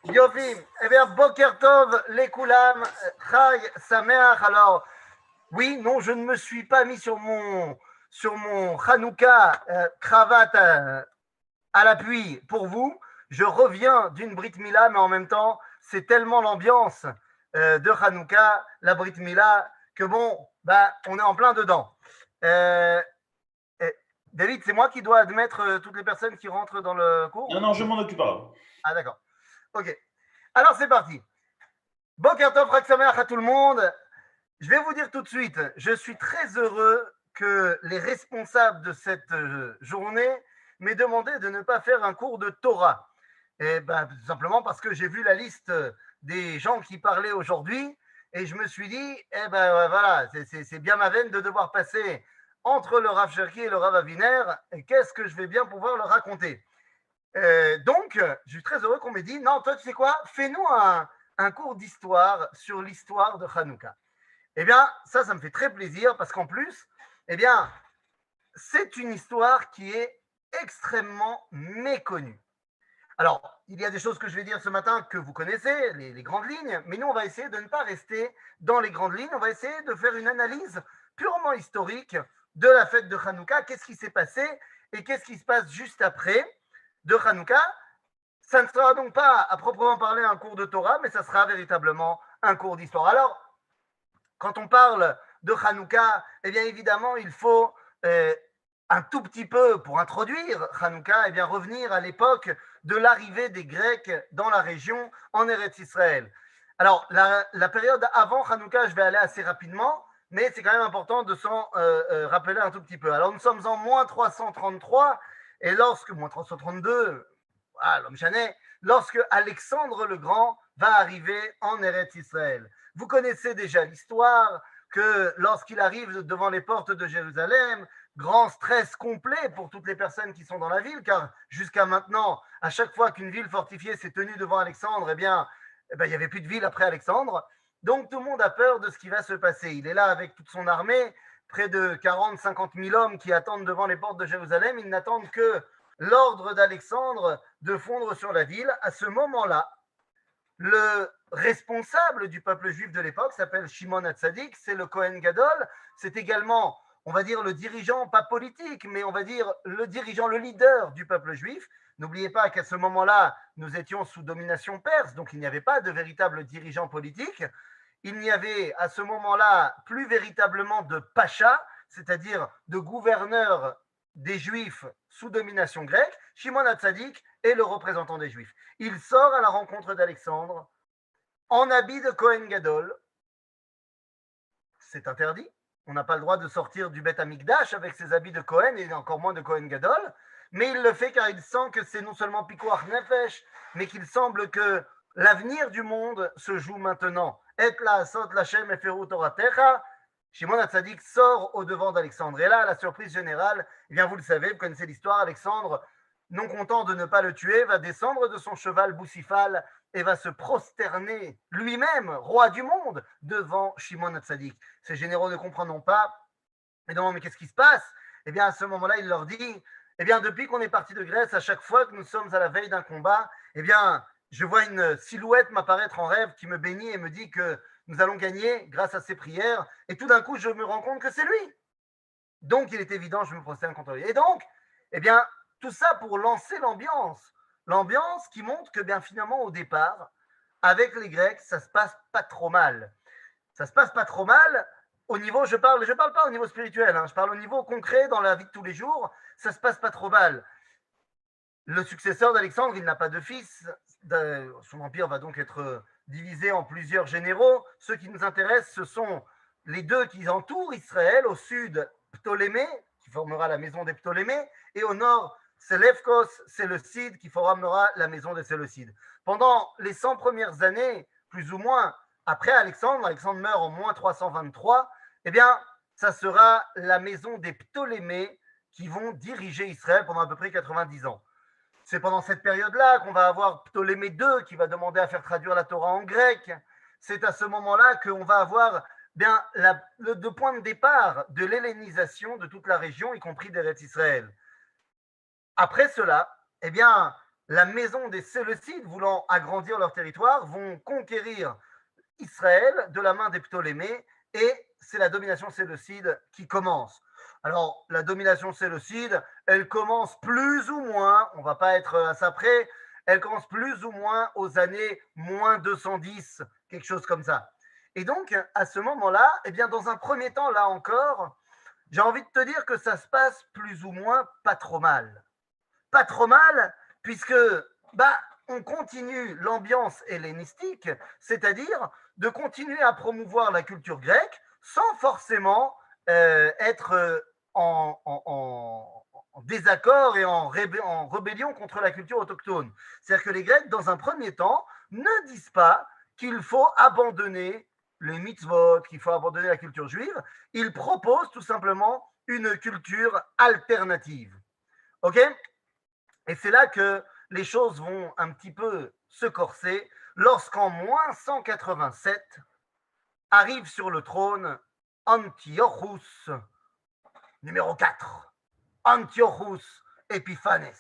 Yofi, eh bien, Boker Tov, les Koulam, Chag, Sameach. Alors, oui, non, je ne me suis pas mis sur mon Hanouka cravate à l'appui pour vous. Je reviens d'une Brit Mila, mais en même temps, c'est tellement l'ambiance de Hanouka, la Brit Mila, que bon, bah, on est en plein dedans. David, c'est moi qui dois admettre toutes les personnes qui rentrent dans le cours? Non, je m'en occupe pas. Ah, d'accord. Ok. Alors, c'est parti. Boker Tov, Chag Sameach à tout le monde. Je vais vous dire tout de suite, je suis très heureux que les responsables de cette journée m'aient demandé de ne pas faire un cours de Torah. Et ben, tout simplement parce que j'ai vu la liste des gens qui parlaient aujourd'hui et je me suis dit, eh ben voilà, c'est bien ma veine de devoir passer entre le Rav Cherki et le Rav Aviner, et qu'est-ce que je vais bien pouvoir leur raconter. Donc, je suis très heureux qu'on m'ait dit, non, toi, tu sais quoi, fais-nous un cours d'histoire sur l'histoire de Hanouka. Eh bien, ça me fait très plaisir parce qu'en plus, eh bien, c'est une histoire qui est extrêmement méconnue. Alors, il y a des choses que je vais dire ce matin que vous connaissez, les grandes lignes, mais nous, on va essayer de ne pas rester dans les grandes lignes. On va essayer de faire une analyse purement historique de la fête de Hanouka. Qu'est-ce qui s'est passé et qu'est-ce qui se passe juste après de Hanouka. Ça ne sera donc pas à proprement parler un cours de Torah, mais ça sera véritablement un cours d'histoire. Alors, quand on parle de Hanouka, eh bien évidemment, il faut un tout petit peu, pour introduire Hanouka, eh bien revenir à l'époque de l'arrivée des Grecs dans la région en Eretz Israël. Alors, la période avant Hanouka, je vais aller assez rapidement, mais c'est quand même important de s'en rappeler un tout petit peu. Alors, nous sommes en moins 333, et moins 332, voilà, l'homme chanet, lorsque Alexandre le Grand va arriver en Eretz Israël. Vous connaissez déjà l'histoire que lorsqu'il arrive devant les portes de Jérusalem, grand stress complet pour toutes les personnes qui sont dans la ville, car jusqu'à maintenant, à chaque fois qu'une ville fortifiée s'est tenue devant Alexandre, il n'y avait plus de ville après Alexandre. Donc tout le monde a peur de ce qui va se passer. Il est là avec toute son armée, près de 40-50 000 hommes qui attendent devant les portes de Jérusalem. Ils n'attendent que l'ordre d'Alexandre de fondre sur la ville. À ce moment-là, le responsable du peuple juif de l'époque s'appelle Shimon Hatzadik, c'est le Kohen Gadol, c'est également, on va dire, le dirigeant, pas politique, mais on va dire le dirigeant, le leader du peuple juif. N'oubliez pas qu'à ce moment-là, nous étions sous domination perse, donc il n'y avait pas de véritable dirigeant politique. Il n'y avait à ce moment-là plus véritablement de pacha, c'est-à-dire de gouverneur des Juifs sous domination grecque. Shimon Hatzadik est le représentant des Juifs. Il sort à la rencontre d'Alexandre en habit de Kohen Gadol. C'est interdit. On n'a pas le droit de sortir du Beth Amikdash avec ses habits de Kohen et encore moins de Kohen Gadol. Mais il le fait car il sent que c'est non seulement Pikuach Nefesh, mais qu'il semble que l'avenir du monde se joue maintenant. Et la sot lachem eferu toratecha. Shimon Hatzadik sort au devant d'Alexandre. Et là, la surprise générale, eh bien vous le savez, vous connaissez l'histoire, Alexandre, non content de ne pas le tuer, va descendre de son cheval Boussifal et va se prosterner lui-même, roi du monde, devant Shimon Hatzadik. Ces généraux ne comprendront pas. Et donc, mais qu'est-ce qui se passe? Eh bien, à ce moment-là, il leur dit, eh bien, depuis qu'on est parti de Grèce, à chaque fois que nous sommes à la veille d'un combat, eh bien, je vois une silhouette m'apparaître en rêve qui me bénit et me dit que nous allons gagner grâce à ses prières. Et tout d'un coup, je me rends compte que c'est lui. Donc, il est évident, je me prosterne contre lui. Et donc, eh bien, tout ça pour lancer l'ambiance. L'ambiance qui montre que, bien finalement, au départ, avec les Grecs, ça se passe pas trop mal. Ça se passe pas trop mal au niveau, je parle pas au niveau spirituel, hein, je parle au niveau concret dans la vie de tous les jours, ça se passe pas trop mal. Le successeur d'Alexandre, il n'a pas de fils, son empire va donc être divisé en plusieurs généraux. Ceux qui nous intéressent, ce sont les deux qui entourent Israël, au sud, Ptolémée, qui formera la maison des Ptolémées, et au nord, Séleucos, Séleucide, qui formera la maison des Séleucides. Pendant les 100 premières années, plus ou moins, après Alexandre meurt en moins 323, eh bien, ça sera la maison des Ptolémées qui vont diriger Israël pendant à peu près 90 ans. C'est pendant cette période-là qu'on va avoir Ptolémée II qui va demander à faire traduire la Torah en grec. C'est à ce moment-là qu'on va avoir bien le point de départ de l'hellénisation de toute la région, y compris d'Eretz Israël. Après cela, eh bien, la maison des Séleucides, voulant agrandir leur territoire, vont conquérir Israël de la main des Ptolémées et c'est la domination séleucide qui commence. Alors, la domination séleucide, elle commence plus ou moins, on ne va pas être à ça près, elle commence plus ou moins aux années moins 210, quelque chose comme ça. Et donc, à ce moment-là, eh bien, dans un premier temps, là encore, j'ai envie de te dire que ça se passe plus ou moins pas trop mal. Pas trop mal, puisque bah, on continue l'ambiance hellénistique, c'est-à-dire de continuer à promouvoir la culture grecque sans forcément être en désaccord et en rébellion contre la culture autochtone. C'est-à-dire que les Grecs, dans un premier temps, ne disent pas qu'il faut abandonner les mitzvot, qu'il faut abandonner la culture juive. Ils proposent tout simplement une culture alternative. OK? Et c'est là que les choses vont un petit peu se corser lorsqu'en moins 187 arrive sur le trône Antiochus numéro 4, Antiochus Epiphanes.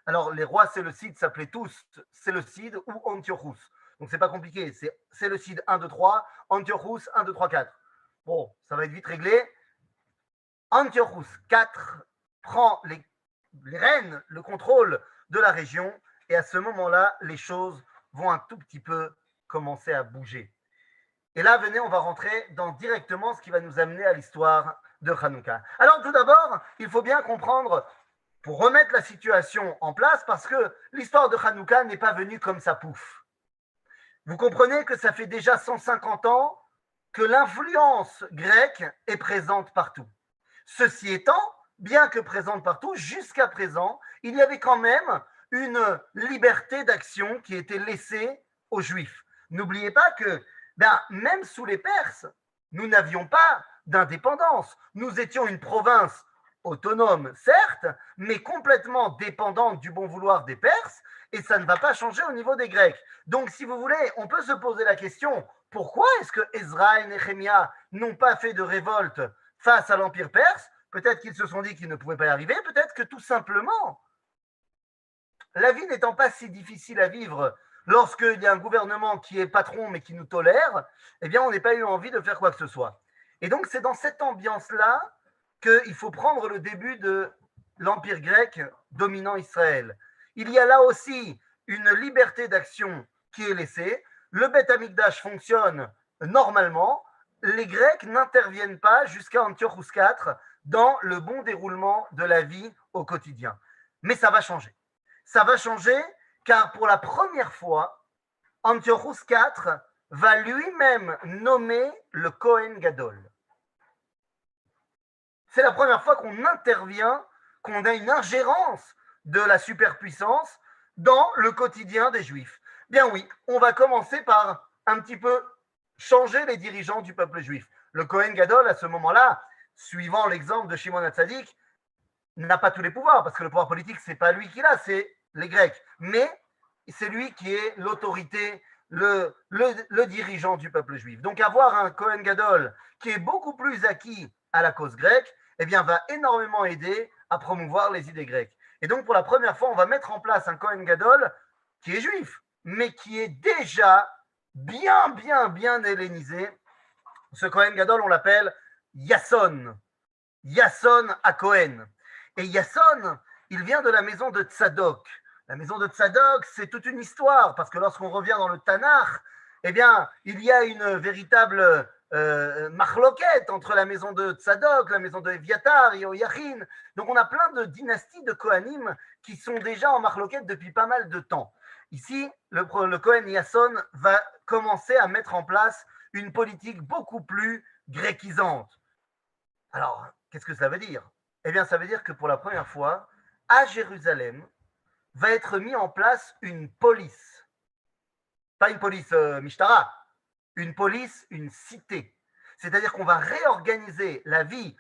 Alors les rois séleucides s'appelaient tous Séleucides ou Antiochus. Donc c'est pas compliqué, c'est Séleucide 1, 2, 3, Antiochus 1, 2, 3, 4. Bon, ça va être vite réglé. Antiochus 4 prend les rênes, le contrôle de la région, et à ce moment-là, les choses vont un tout petit peu commencer à bouger. Et là, venez, on va rentrer dans directement ce qui va nous amener à l'histoire de Hanouka. Alors tout d'abord, il faut bien comprendre, pour remettre la situation en place, parce que l'histoire de Hanouka n'est pas venue comme ça pouf. Vous comprenez que ça fait déjà 150 ans que l'influence grecque est présente partout. Ceci étant, bien que présente partout, jusqu'à présent, il y avait quand même une liberté d'action qui était laissée aux Juifs. N'oubliez pas que même sous les Perses, nous n'avions pas d'indépendance. Nous étions une province autonome, certes, mais complètement dépendante du bon vouloir des Perses, et ça ne va pas changer au niveau des Grecs. Donc, si vous voulez, on peut se poser la question, pourquoi est-ce que Ezra et Néhémia n'ont pas fait de révolte face à l'Empire perse? Peut-être qu'ils se sont dit qu'ils ne pouvaient pas y arriver, peut-être que tout simplement, la vie n'étant pas si difficile à vivre lorsqu'il y a un gouvernement qui est patron mais qui nous tolère, eh bien, on n'a pas eu envie de faire quoi que ce soit. Et donc, c'est dans cette ambiance-là qu'il faut prendre le début de l'Empire grec dominant Israël. Il y a là aussi une liberté d'action qui est laissée. Le Beth Amikdash fonctionne normalement. Les Grecs n'interviennent pas jusqu'à Antiochus IV dans le bon déroulement de la vie au quotidien. Mais ça va changer. Ça va changer car pour la première fois, Antiochus IV va lui-même nommer le Kohen Gadol. C'est la première fois qu'on intervient, qu'on a une ingérence de la superpuissance dans le quotidien des Juifs. Bien oui, on va commencer par un petit peu changer les dirigeants du peuple juif. Le Kohen Gadol, à ce moment-là, suivant l'exemple de Shimon HaTzadik, n'a pas tous les pouvoirs, parce que le pouvoir politique, ce n'est pas lui qui l'a, c'est les Grecs. Mais c'est lui qui est l'autorité, le dirigeant du peuple juif. Donc avoir un Kohen Gadol qui est beaucoup plus acquis à la cause grecque, eh bien, va énormément aider à promouvoir les idées grecques. Et donc, pour la première fois, on va mettre en place un Kohen Gadol qui est juif, mais qui est déjà bien hellénisé. Ce Kohen Gadol, on l'appelle Yasson. Yasson à Cohen. Et Yasson, il vient de la maison de Tzadok. La maison de Tzadok, c'est toute une histoire, parce que lorsqu'on revient dans le Tanakh, eh bien, il y a une véritable marloquette entre la maison de Tzadok, la maison de Eviatar, Yoyachin. Donc, on a plein de dynasties de Kohanim qui sont déjà en marloquette depuis pas mal de temps. Ici, le Kohen Yasson va commencer à mettre en place une politique beaucoup plus gréquisante. Alors, qu'est-ce que ça veut dire? Eh bien, ça veut dire que pour la première fois, à Jérusalem, va être mis en place une police. Pas une police Mishtara, une police, une cité. C'est-à-dire qu'on va réorganiser la vie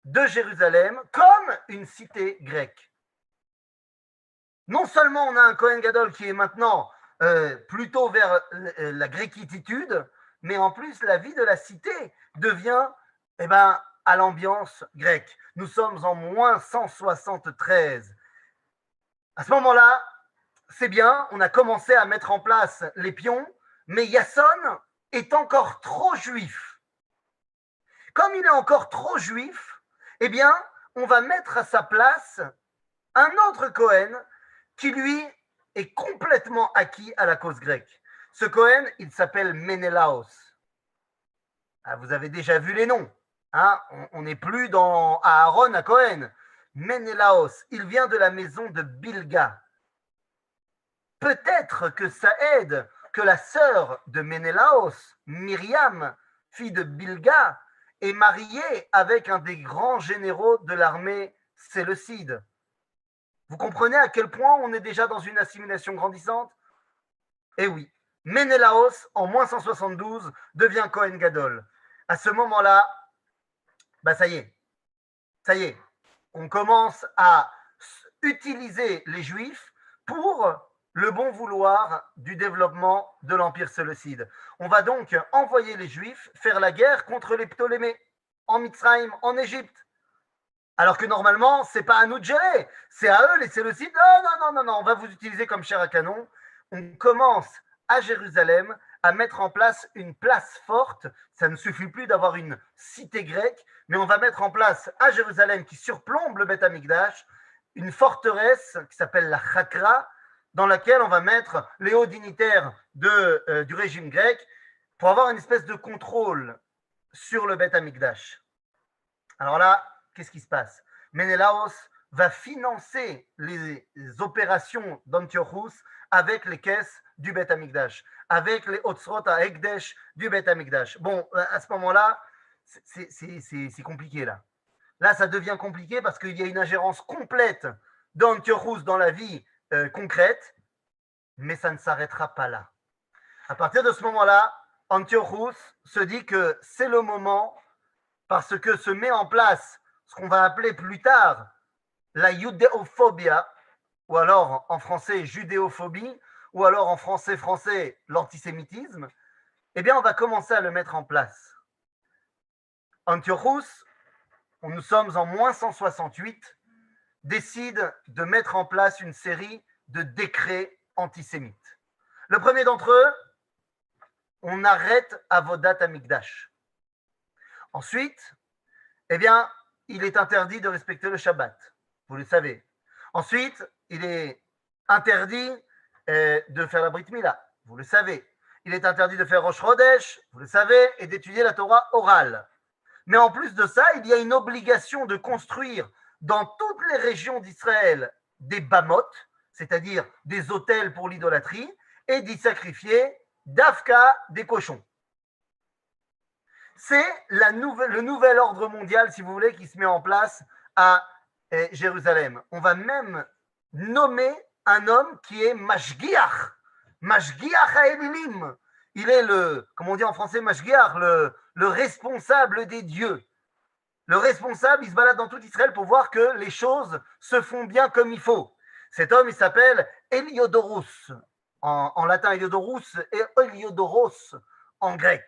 de Jérusalem comme une cité grecque. Non seulement on a un Kohen Gadol qui est maintenant plutôt vers la gréquitude, mais en plus la vie de la cité devient à l'ambiance grecque. Nous sommes en moins 173. À ce moment-là, c'est bien, on a commencé à mettre en place les pions, mais Yasson est encore trop juif. Comme il est encore trop juif, eh bien, on va mettre à sa place un autre Cohen qui, lui, est complètement acquis à la cause grecque. Ce Cohen, il s'appelle Ménélaos. Ah, vous avez déjà vu les noms. Hein, on n'est plus dans Aaron à Cohen. Ménélaos, il vient de la maison de Bilga. Peut-être que ça aide que la sœur de Ménélaos, Myriam, fille de Bilga, est mariée avec un des grands généraux de l'armée séleucide. Vous comprenez à quel point on est déjà dans une assimilation grandissante? Eh oui, Ménélaos, en moins 172, devient Cohen Gadol. À ce moment-là, ça y est, on commence à utiliser les Juifs pour le bon vouloir du développement de l'Empire séleucide. On va donc envoyer les Juifs faire la guerre contre les Ptolémées, en Mitzrayim, en Égypte. Alors que normalement, c'est pas à nous de gérer, c'est à eux, les Séleucides. Non, on va vous utiliser comme chair à canon. On commence à Jérusalem à mettre en place une place forte. Ça ne suffit plus d'avoir une cité grecque, mais on va mettre en place à Jérusalem, qui surplombe le Beth Amikdash, une forteresse qui s'appelle la Chakra, dans laquelle on va mettre les hauts dignitaires du régime grec pour avoir une espèce de contrôle sur le Beth Amikdash. Alors là, qu'est-ce qui se passe? Ménélaos va financer les opérations d'Antiochus avec les caisses du Beth Amikdash, avec les Otsrot à Ekdesh du Beth Amikdash. Bon, à ce moment-là, c'est compliqué là. Là, ça devient compliqué parce qu'il y a une ingérence complète d'Antiochus dans la vie concrète, mais ça ne s'arrêtera pas là. À partir de ce moment-là, Antiochus se dit que c'est le moment parce que se met en place ce qu'on va appeler plus tard la judéophobia, ou alors en français judéophobie, ou alors en français l'antisémitisme, eh bien on va commencer à le mettre en place. Antiochus, nous sommes en moins 168, décide de mettre en place une série de décrets antisémites. Le premier d'entre eux, on arrête Avodat Hamikdash. Ensuite, eh bien, il est interdit de respecter le Shabbat, vous le savez. Ensuite, il est interdit de faire la Brit Mila, vous le savez. Il est interdit de faire Rosh Chodesh, vous le savez, et d'étudier la Torah orale. Mais en plus de ça, il y a une obligation de construire dans toutes les régions d'Israël des bamot, c'est-à-dire des autels pour l'idolâtrie, et d'y sacrifier d'Afka des cochons. C'est le nouvel ordre mondial, si vous voulez, qui se met en place à Jérusalem. On va même nommer un homme qui est Mashgiach HaElilim. Il est comme on dit en français, Mashgiach, le responsable des dieux. Le responsable, il se balade dans tout Israël pour voir que les choses se font bien comme il faut. Cet homme, il s'appelle Héliodorus. En latin, Héliodorus et Héliodoros en grec.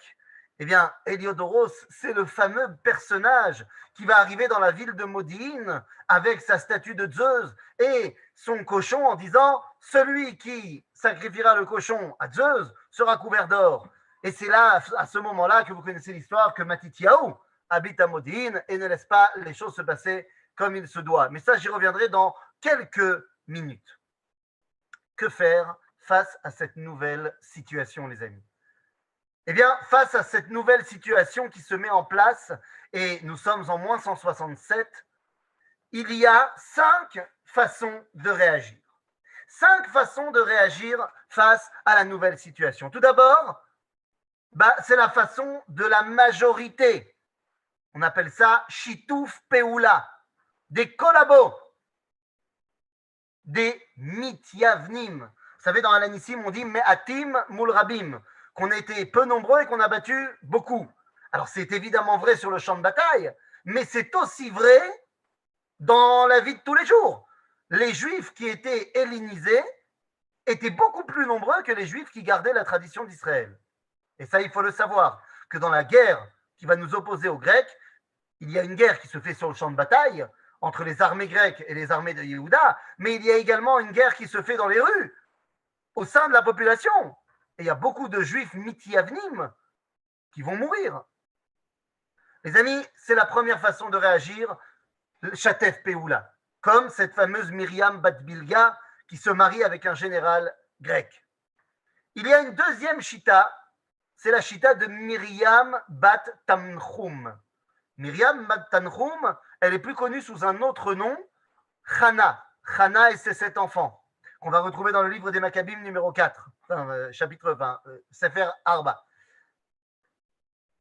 Eh bien, Héliodoros, c'est le fameux personnage qui va arriver dans la ville de Modi'in avec sa statue de Zeus et son cochon en disant « Celui qui sacrifiera le cochon à Zeus sera couvert d'or ». Et c'est là, à ce moment-là, que vous connaissez l'histoire que Matityahu habite à Modi'in et ne laisse pas les choses se passer comme il se doit. Mais ça, j'y reviendrai dans quelques minutes. Que faire face à cette nouvelle situation, les amis? Eh bien, face à cette nouvelle situation qui se met en place, et nous sommes en moins 167, il y a 5 façons de réagir. 5 façons de réagir face à la nouvelle situation. Tout d'abord, c'est la façon de la majorité. On appelle ça Shitouf Peoula, des collabos, des mityavnim. Vous savez, dans Alanissim, on dit Me'atim mul rabim, qu'on a été peu nombreux et qu'on a battu beaucoup. Alors c'est évidemment vrai sur le champ de bataille, mais c'est aussi vrai dans la vie de tous les jours. Les Juifs qui étaient hellénisés étaient beaucoup plus nombreux que les Juifs qui gardaient la tradition d'Israël. Et ça, il faut le savoir, que dans la guerre qui va nous opposer aux Grecs, il y a une guerre qui se fait sur le champ de bataille entre les armées grecques et les armées de Yehuda, mais il y a également une guerre qui se fait dans les rues au sein de la population. Et il y a beaucoup de juifs mitiavnim qui vont mourir. Les amis, c'est la première façon de réagir, Shatef Peoula, comme cette fameuse Myriam Bat Bilga qui se marie avec un général grec. Il y a une deuxième chita, c'est la chita de Myriam Bat Tanchum. Myriam Bat Tanchum, elle est plus connue sous un autre nom, Chana. Chana et ses 7 enfants, qu'on va retrouver dans le livre des Maccabim numéro 4, chapitre 20, Sefer Arba.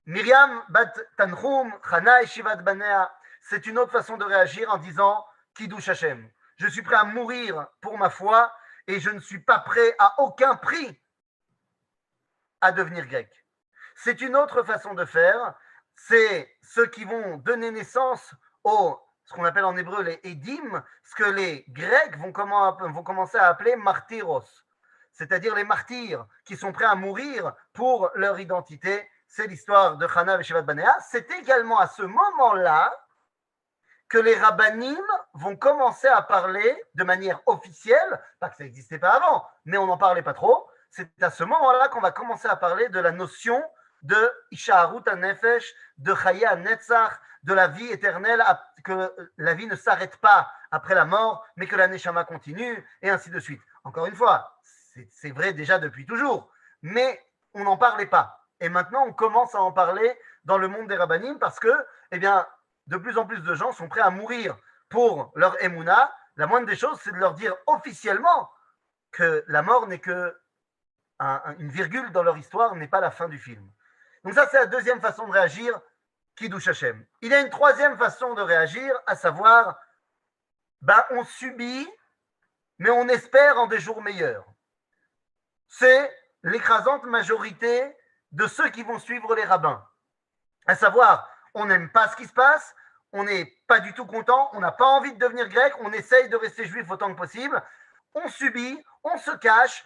Myriam Bat Tanchum, Chana et Shivat Banea, c'est une autre façon de réagir en disant Kiddush Hashem. Je suis prêt à mourir pour ma foi et je ne suis pas prêt à aucun prix à devenir grec. C'est une autre façon de faire. C'est ceux qui vont donner naissance aux, ce qu'on appelle en hébreu les Edim, ce que les Grecs vont commencer à appeler martyros, c'est-à-dire les martyrs qui sont prêts à mourir pour leur identité. C'est l'histoire de Chana et Shivat Banea. C'est également à ce moment-là que les rabbanim vont commencer à parler de manière officielle, pas que ça n'existait pas avant, mais on n'en parlait pas trop. C'est à ce moment-là qu'on va commencer à parler de la notion de Ishaharut HaNefesh, de Chaya HaNetzach, de la vie éternelle, que la vie ne s'arrête pas après la mort, mais que la Neshama continue, et ainsi de suite. Encore une fois, c'est vrai déjà depuis toujours, mais on n'en parlait pas. Et maintenant, on commence à en parler dans le monde des rabbanim parce que, eh bien, de plus en plus de gens sont prêts à mourir pour leur émouna. La moindre des choses, c'est de leur dire officiellement que la mort n'est que une virgule dans leur histoire, n'est pas la fin du film. Donc ça, c'est la deuxième façon de réagir, Kiddush Hashem. Il y a une troisième façon de réagir, à savoir, on subit, mais on espère en des jours meilleurs. C'est l'écrasante majorité de ceux qui vont suivre les rabbins. À savoir, on n'aime pas ce qui se passe, on n'est pas du tout content, on n'a pas envie de devenir grec, on essaye de rester juif autant que possible, on subit, on se cache,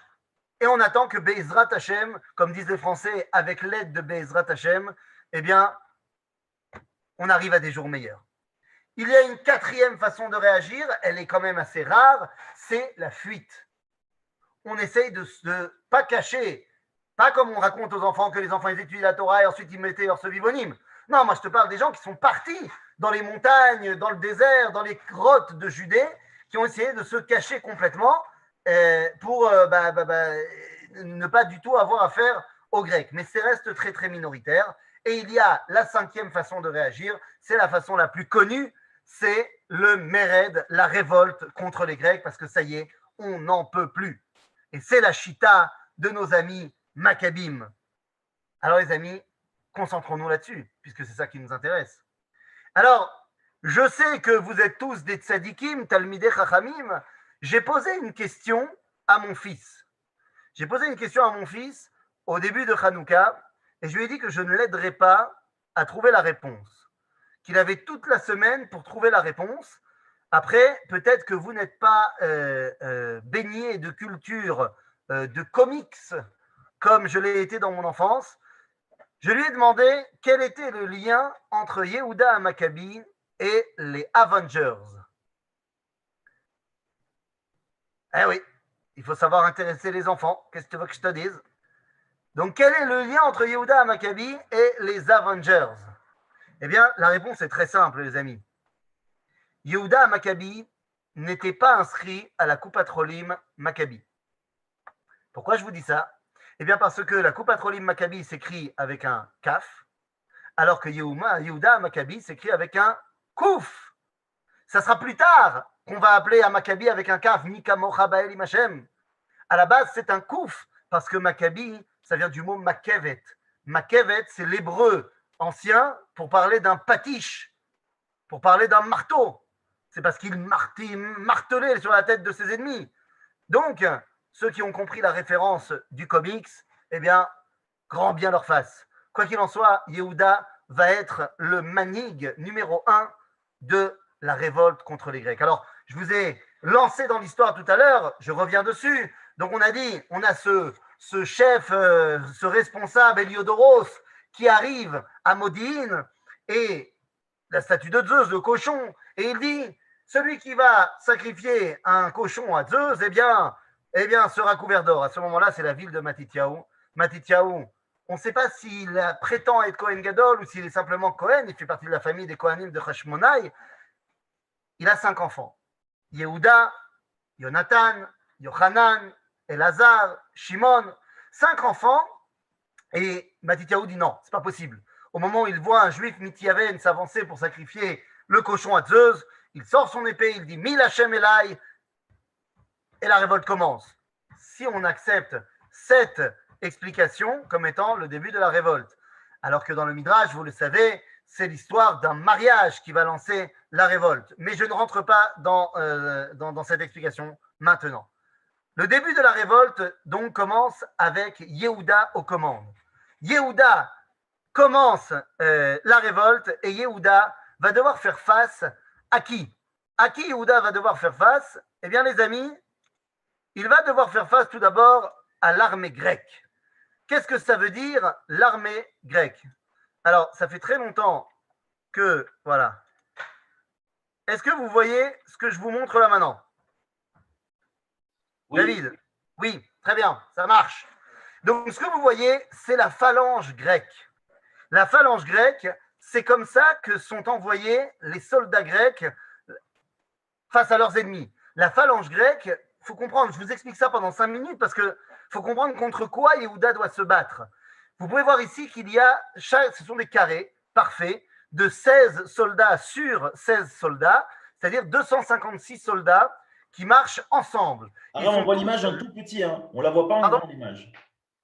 et on attend que Be'ezrat Hashem, comme disent les Français, avec l'aide de Be'ezrat Hashem, eh bien, on arrive à des jours meilleurs. Il y a une quatrième façon de réagir, elle est quand même assez rare, c'est la fuite. On essaye de ne pas cacher, pas comme on raconte aux enfants que les enfants ils étudient la Torah et ensuite ils mettaient leur sevivonyme. Non, moi je te parle des gens qui sont partis dans les montagnes, dans le désert, dans les grottes de Judée, qui ont essayé de se cacher complètement pour ne pas du tout avoir affaire aux Grecs. Mais c'est reste très très minoritaire. Et il y a la cinquième façon de réagir, c'est la façon la plus connue, c'est le Mered, la révolte contre les Grecs, parce que ça y est, on n'en peut plus. Et c'est la chita de nos amis Maccabim. Alors les amis, concentrons-nous là-dessus, puisque c'est ça qui nous intéresse. Alors, je sais que vous êtes tous des tzadikim, talmidei chachamim. J'ai posé une question à mon fils. J'ai posé une question à mon fils au début de Hanouka, et je lui ai dit que je ne l'aiderais pas à trouver la réponse. Qu'il avait toute la semaine pour trouver la réponse. Après, peut-être que vous n'êtes pas baigné de culture de comics, comme je l'ai été dans mon enfance. Je lui ai demandé quel était le lien entre Yehuda Maccabi et les Avengers. Eh oui, il faut savoir intéresser les enfants. Qu'est-ce que tu veux que je te dise? Donc, quel est le lien entre Yehuda Maccabi et les Avengers? Eh bien, la réponse est très simple, les amis. Yehuda Maccabi n'était pas inscrit à la Coupat Cholim Maccabi. Pourquoi je vous dis ça? Eh bien, parce que la Coupat Cholim Maccabi s'écrit avec un kaf, alors que Yehuda Maccabi s'écrit avec un kouf. Ça sera plus tard qu'on va appeler à Maccabi avec un kaf, Mikamocha Ba'el Imachem. À la base, c'est un kouf, parce que Maccabi, ça vient du mot Makevet. Makevet, c'est l'hébreu ancien pour parler d'un patiche, pour parler d'un marteau. C'est parce qu'il martelait sur la tête de ses ennemis. Donc, ceux qui ont compris la référence du comics, eh bien, grand bien leur face. Quoi qu'il en soit, Yehuda va être le manig numéro 1 de la révolte contre les Grecs. Alors, je vous ai lancé dans l'histoire tout à l'heure, je reviens dessus. Donc, on a dit, on a ce chef, ce responsable, Héliodoros, qui arrive à Modine, et la statue de Zeus, le cochon, et il dit, celui qui va sacrifier un cochon à Zeus, eh bien, eh bien, sera couvert d'or. À ce moment-là, c'est la ville de Matityahu. Matityahu, on ne sait pas s'il prétend être Kohen Gadol ou s'il est simplement Kohen. Il fait partie de la famille des Kohanim de Hashmonai. Il a 5 enfants. Yehuda, Jonathan, Yochanan, Elazar, Shimon. 5 enfants. Et Matityahu dit non, c'est pas possible. Au moment où il voit un juif Mityaven s'avancer pour sacrifier le cochon à Zeus, il sort son épée, il dit Mil Hashem Elai, et la révolte commence. Si on accepte cette explication comme étant le début de la révolte, alors que dans le Midrash, vous le savez, c'est l'histoire d'un mariage qui va lancer la révolte. Mais je ne rentre pas dans cette explication maintenant. Le début de la révolte, donc, commence avec Yehuda aux commandes. Yehuda commence la révolte et Yehuda va devoir faire face à qui? À qui Yehuda va devoir faire face? Eh bien, les amis, il va devoir faire face tout d'abord à l'armée grecque. Qu'est-ce que ça veut dire, l'armée grecque? Alors, ça fait très longtemps que, voilà. Est-ce que vous voyez ce que je vous montre là maintenant? Oui. David? Oui, très bien, ça marche. Donc, ce que vous voyez, c'est la phalange grecque. La phalange grecque, c'est comme ça que sont envoyés les soldats grecs face à leurs ennemis. La phalange grecque, il faut comprendre, je vous explique ça pendant 5 minutes parce qu'il faut comprendre contre quoi Yehuda doit se battre. Vous pouvez voir ici qu'il y a, ce sont des carrés parfaits de 16 soldats sur 16 soldats, c'est-à-dire 256 soldats qui marchent ensemble. Aram, on voit l'image en tout petit, hein. On la voit pas en grand, l'image.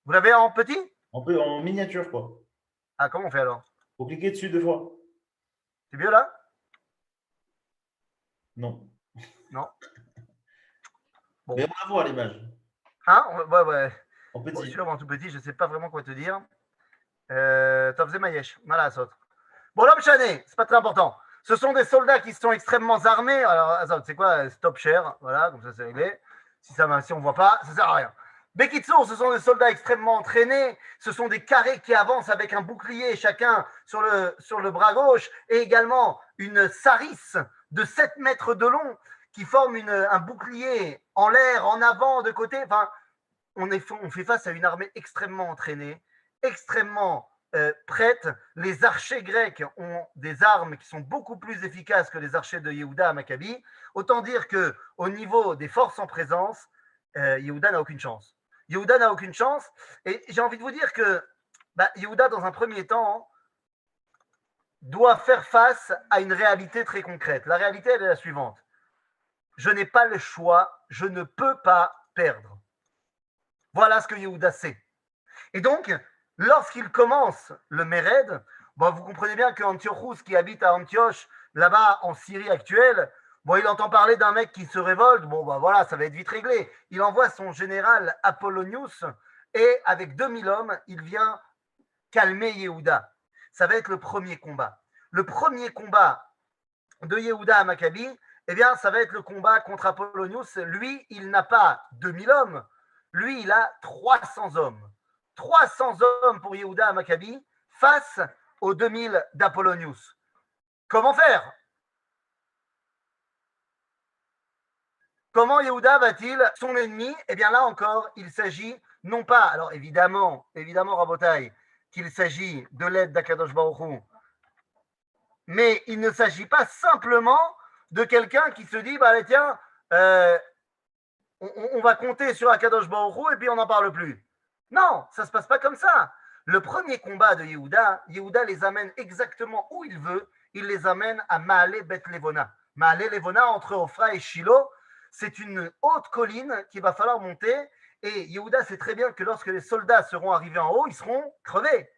Vous l'avez en petit? En miniature, quoi. Ah, comment on fait alors? Faut cliquer dessus 2 fois. C'est mieux là? Non. Non. Bon. Mais on la voit l'image. Hein? Ouais. En petit. Bon, celui-là, en tout petit, je ne sais pas vraiment quoi te dire. Tov Mayesh, Malasot. Bon, l'homme chané, c'est pas très important. Ce sont des soldats qui sont extrêmement armés. Alors, Azot, c'est quoi? Stop share. Voilà, comme ça c'est réglé. Si on ne voit pas, ça ne sert à rien. Bekitsour, ce sont des soldats extrêmement entraînés. Ce sont des carrés qui avancent avec un bouclier chacun sur le bras gauche et également une sarisse de 7 mètres de long qui forme un bouclier en l'air, en avant, de côté. Enfin, on fait face à une armée extrêmement entraînée, extrêmement prête. Les archers grecs ont des armes qui sont beaucoup plus efficaces que les archers de Yehuda à Maccabi. Autant dire qu'au niveau des forces en présence, Yehuda n'a aucune chance. Yehuda n'a aucune chance. Et j'ai envie de vous dire que Yehuda, dans un premier temps, doit faire face à une réalité très concrète. La réalité, elle est la suivante. Je n'ai pas le choix, je ne peux pas perdre. Voilà ce que Yehuda sait. Et donc, lorsqu'il commence le Méred, vous comprenez bien qu'Antiochus, qui habite à Antioche, là-bas en Syrie actuelle, il entend parler d'un mec qui se révolte, voilà, ça va être vite réglé. Il envoie son général Apollonius et avec 2000 hommes, il vient calmer Yehuda. Ça va être le premier combat. Le premier combat de Yehuda à Maccabi, eh bien, ça va être le combat contre Apollonius. Lui, il n'a pas 2000 hommes. Lui, il a 300 hommes. 300 hommes pour Yehuda à Maccabi face aux 2000 d'Apollonius. Comment faire? Comment Yehuda va-t-il son ennemi? Eh bien là encore, il s'agit non pas, alors évidemment Rabotai, qu'il s'agit de l'aide d'Akadosh Baruch Hu, mais il ne s'agit pas simplement de quelqu'un qui se dit, tiens, on va compter sur Akadosh Baruch Hu et puis on n'en parle plus. Non, ça ne se passe pas comme ça. Le premier combat de Yehuda les amène exactement où il veut. Il les amène à Maale Bet Levona. Maale Levona, entre Ophra et Shiloh, c'est une haute colline qu'il va falloir monter. Et Yehuda sait très bien que lorsque les soldats seront arrivés en haut, ils seront crevés.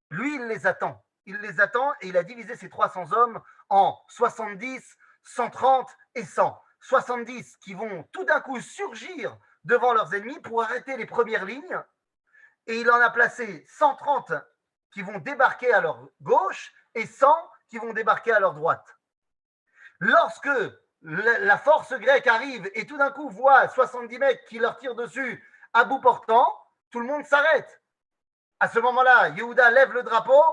Lui, il les attend. Il les attend et il a divisé ses 300 hommes en 70, 130 et 100. 70 qui vont tout d'un coup surgir devant leurs ennemis pour arrêter les premières lignes. Et il en a placé 130 qui vont débarquer à leur gauche et 100 qui vont débarquer à leur droite. Lorsque la force grecque arrive et tout d'un coup voit 70 mecs qui leur tirent dessus à bout portant, tout le monde s'arrête. À ce moment-là, Yehuda lève le drapeau,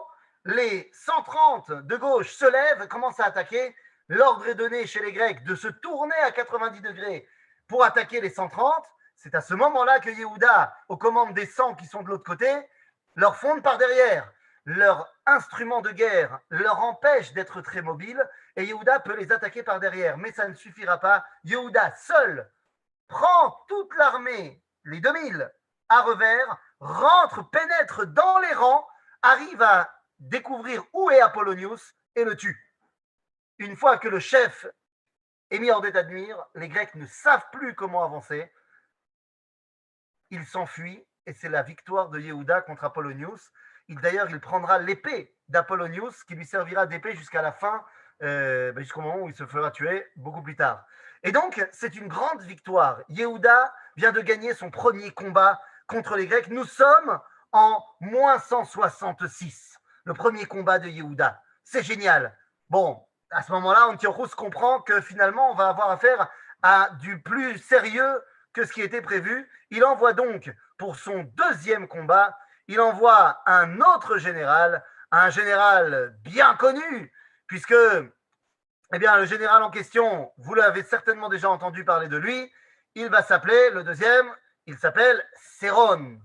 les 130 de gauche se lèvent, commencent à attaquer. L'ordre est donné chez les Grecs de se tourner à 90 degrés pour attaquer les 130. c'est à ce moment-là que Yehuda, aux commandes des 100 qui sont de l'autre côté, leur fonde par derrière. Leur instrument de guerre leur empêche d'être très mobiles et Yehuda peut les attaquer par derrière. Mais ça ne suffira pas. Yehuda seul prend toute l'armée, les 2000, à revers, rentre, pénètre dans les rangs, arrive à découvrir où est Apollonius et le tue. Une fois que le chef est mis hors d'état de nuire, les Grecs ne savent plus comment avancer. Ils s'enfuient et c'est la victoire de Yehuda contre Apollonius. D'ailleurs, il prendra l'épée d'Apollonius qui lui servira d'épée jusqu'à la fin, jusqu'au moment où il se fera tuer beaucoup plus tard. Et donc, c'est une grande victoire. Yehuda vient de gagner son premier combat contre les Grecs. Nous sommes en moins 166, le premier combat de Yehuda. C'est génial. Bon, à ce moment-là, Antiochus comprend que finalement, on va avoir affaire à du plus sérieux que ce qui était prévu. Il envoie donc, pour son deuxième combat, il envoie un autre général, un général bien connu, puisque eh bien, le général en question, vous l'avez certainement déjà entendu parler de lui, il va s'appeler, le deuxième, il s'appelle Séron.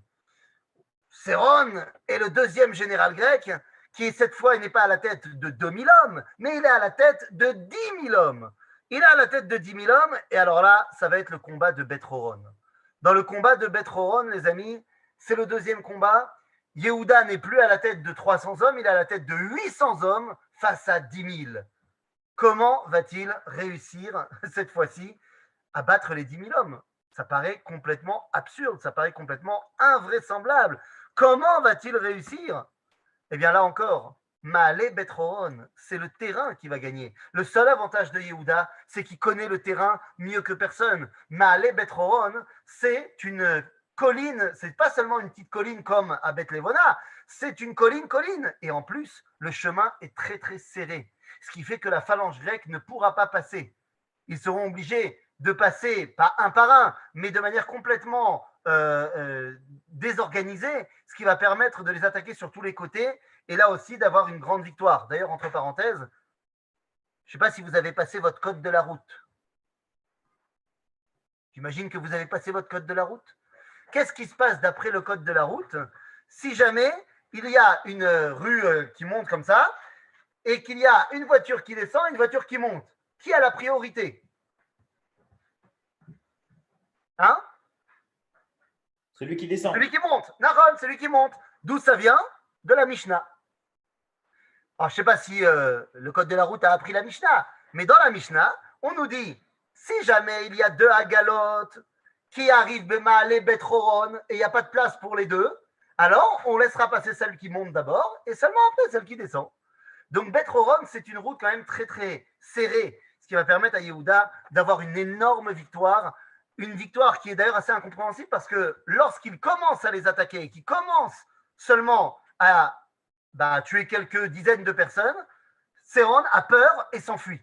Séron est le deuxième général grec qui, cette fois, n'est pas à la tête de 2000 hommes, mais il est à la tête de 10 000 hommes. Il est à la tête de 10 000 hommes, et alors là, ça va être le combat de Beth-Horon. Dans le combat de Beth-Horon, les amis, c'est le deuxième combat. Yehuda n'est plus à la tête de 300 hommes, il est à la tête de 800 hommes face à 10 000. Comment va-t-il réussir, cette fois-ci, à battre les 10 000 hommes? Ça paraît complètement absurde, ça paraît complètement invraisemblable. Comment va-t-il réussir? Eh bien là encore, Maalé Beth-Horon, c'est le terrain qui va gagner. Le seul avantage de Yehuda, c'est qu'il connaît le terrain mieux que personne. Maalé Beth-Horon, c'est une colline, c'est pas seulement une petite colline comme à Beth-Levona, c'est une colline. Et en plus, le chemin est très très serré. Ce qui fait que la phalange grecque ne pourra pas passer. Ils seront obligés de passer, pas un par un, mais de manière complètement désorganisée, ce qui va permettre de les attaquer sur tous les côtés, et là aussi d'avoir une grande victoire. D'ailleurs, entre parenthèses, je ne sais pas si vous avez passé votre code de la route. J'imagine que vous avez passé votre code de la route. Qu'est-ce qui se passe d'après le code de la route si jamais il y a une rue qui monte comme ça, et qu'il y a une voiture qui descend et une voiture qui monte? Qui a la priorité? Hein? Celui qui descend. Celui qui monte. Naron, celui qui monte. D'où ça vient? De la Mishnah. Alors, je ne sais pas si le code de la route a appris la Mishnah, mais dans la Mishnah, on nous dit, si jamais il y a deux agalotes qui arrivent Bemaalé Beth-Horon et il n'y a pas de place pour les deux, alors on laissera passer celle qui monte d'abord et seulement après celle qui descend. Donc Beth-Horon, c'est une route quand même très très serrée, ce qui va permettre à Yehuda d'avoir une énorme victoire. Une victoire qui est d'ailleurs assez incompréhensible parce que lorsqu'il commence à les attaquer et qu'il commence seulement à tuer quelques dizaines de personnes, Séron a peur et s'enfuit.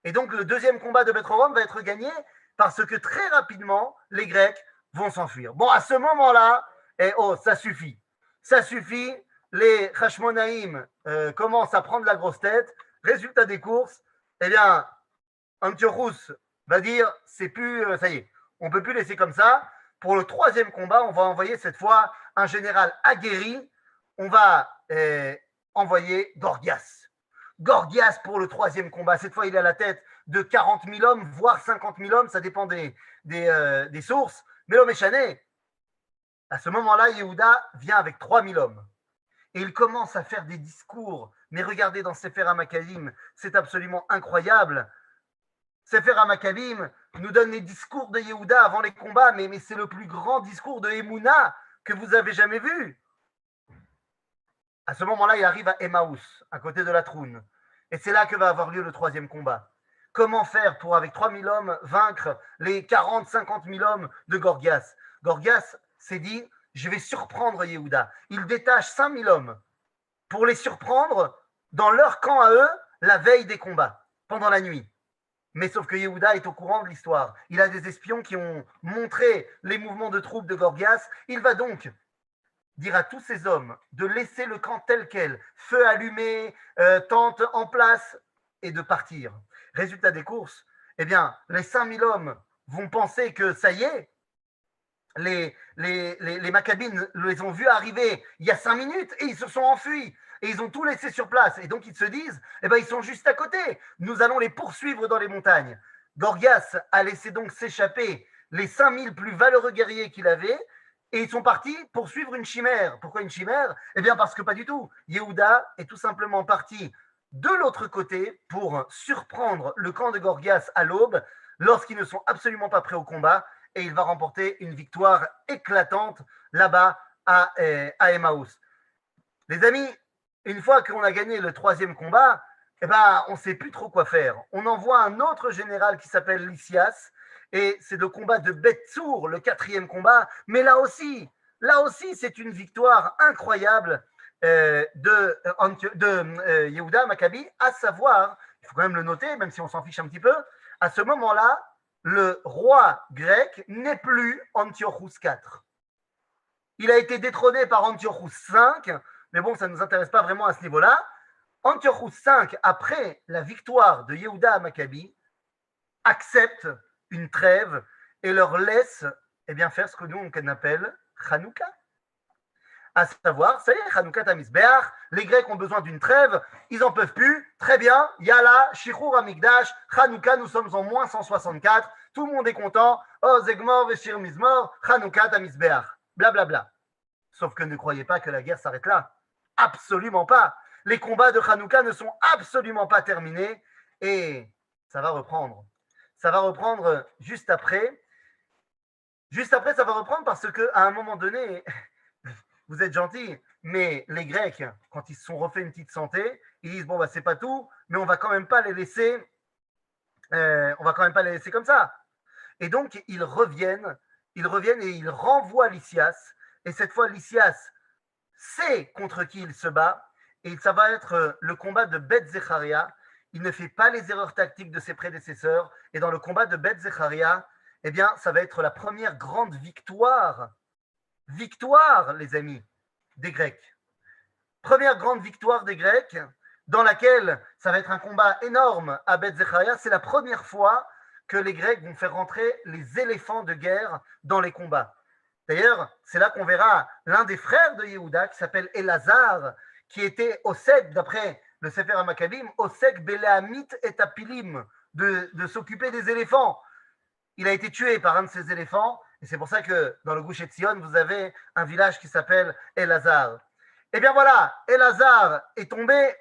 Et donc le deuxième combat de Beth-Horon va être gagné parce que très rapidement, les Grecs vont s'enfuir. Bon, à ce moment-là, ça suffit. Ça suffit. Les Hashmonaïm commencent à prendre la grosse tête. Résultat des courses, eh bien, Antiochus va dire, c'est plus, ça y est, on ne peut plus laisser comme ça. Pour le troisième combat, on va envoyer cette fois un général aguerri. On va envoyer Gorgias. Gorgias pour le troisième combat. Cette fois, il est à la tête de 40 000 hommes, voire 50 000 hommes, ça dépend des sources. Mais l'homme est chané. À ce moment-là, Yehuda vient avec 3 000 hommes. Et il commence à faire des discours. Mais regardez dans Sefer HaMakkabim, c'est absolument incroyable. Sefer HaMakkabim nous donne les discours de Yehuda avant les combats, mais c'est le plus grand discours de Emouna que vous avez jamais vu. À ce moment-là, il arrive à Emmaüs, à côté de la Troune. Et c'est là que va avoir lieu le troisième combat. Comment faire pour, avec 3 000 hommes, vaincre les 40, 50 000 hommes de Gorgias? Gorgias s'est dit, je vais surprendre Yehuda. Il détache 5 000 hommes pour les surprendre dans leur camp à eux la veille des combats, pendant la nuit. Mais sauf que Yehuda est au courant de l'histoire. Il a des espions qui ont montré les mouvements de troupes de Gorgias. Il va donc dire à tous ces hommes de laisser le camp tel quel, feu allumé, tente en place, et de partir. Résultat des courses, eh bien, les 5 000 hommes vont penser que ça y est, les Maccabines les ont vus arriver il y a 5 minutes et ils se sont enfuis. Et ils ont tout laissé sur place. Et donc ils se disent, eh ben, ils sont juste à côté. Nous allons les poursuivre dans les montagnes. Gorgias a laissé donc s'échapper les 5000 plus valeureux guerriers qu'il avait. Et ils sont partis poursuivre une chimère. Pourquoi une chimère? Eh bien parce que pas du tout. Yehuda est tout simplement parti de l'autre côté pour surprendre le camp de Gorgias à l'aube lorsqu'ils ne sont absolument pas prêts au combat et il va remporter une victoire éclatante là-bas à Emmaüs. Les amis, une fois qu'on a gagné le 3e combat, eh ben, on ne sait plus trop quoi faire. On envoie un autre général qui s'appelle Lysias, et c'est le combat de Betsour, le 4e combat, mais là aussi, c'est une victoire incroyable de Yehuda Maccabi, à savoir, il faut quand même le noter, même si on s'en fiche un petit peu, à ce moment-là, le roi grec n'est plus Antiochus IV. Il a été détrôné par Antiochus V, mais bon, ça ne nous intéresse pas vraiment à ce niveau-là. Antiochus V, après la victoire de Yehuda à Maccabi, accepte une trêve et leur laisse faire ce que nous on appelle Hanouka. À savoir, ça y est, Hanouka Tamizbeach, les Grecs ont besoin d'une trêve, ils n'en peuvent plus, très bien, Yala, Shichur Amigdash, Hanouka, nous sommes en moins 164, tout le monde est content, Oh Zegmor, Veshir Mizmor, Hanouka Tamizbeach, blablabla. Sauf que ne croyez pas que la guerre s'arrête là. Absolument pas. Les combats de Hanouka ne sont absolument pas terminés et ça va reprendre. Ça va reprendre juste après. Juste après, ça va reprendre parce qu'à un moment donné, vous êtes gentils, mais les Grecs, quand ils se sont refait une petite santé, ils disent bon bah c'est pas tout, mais on va quand même pas les laisser, comme ça. Et donc ils reviennent et ils renvoient Lysias. Et cette fois, Lysias sait contre qui il se bat. Et ça va être le combat de Beth Zecharia. Il ne fait pas les erreurs tactiques de ses prédécesseurs. Et dans le combat de Beth Zecharia, eh bien, ça va être la première grande victoire, les amis, des Grecs. Première grande victoire des Grecs, dans laquelle ça va être un combat énorme à Beth Zecharia. C'est la première fois que les Grecs vont faire rentrer les éléphants de guerre dans les combats. D'ailleurs, c'est là qu'on verra l'un des frères de Yehuda qui s'appelle Elazar, qui était Osek, d'après le Sefer HaMaccabim, Osek Belehamit et Apilim, de s'occuper des éléphants. Il a été tué par un de ces éléphants, et c'est pour ça que dans le Gush Etzion, vous avez un village qui s'appelle Elazar. Eh bien voilà, Elazar est tombé,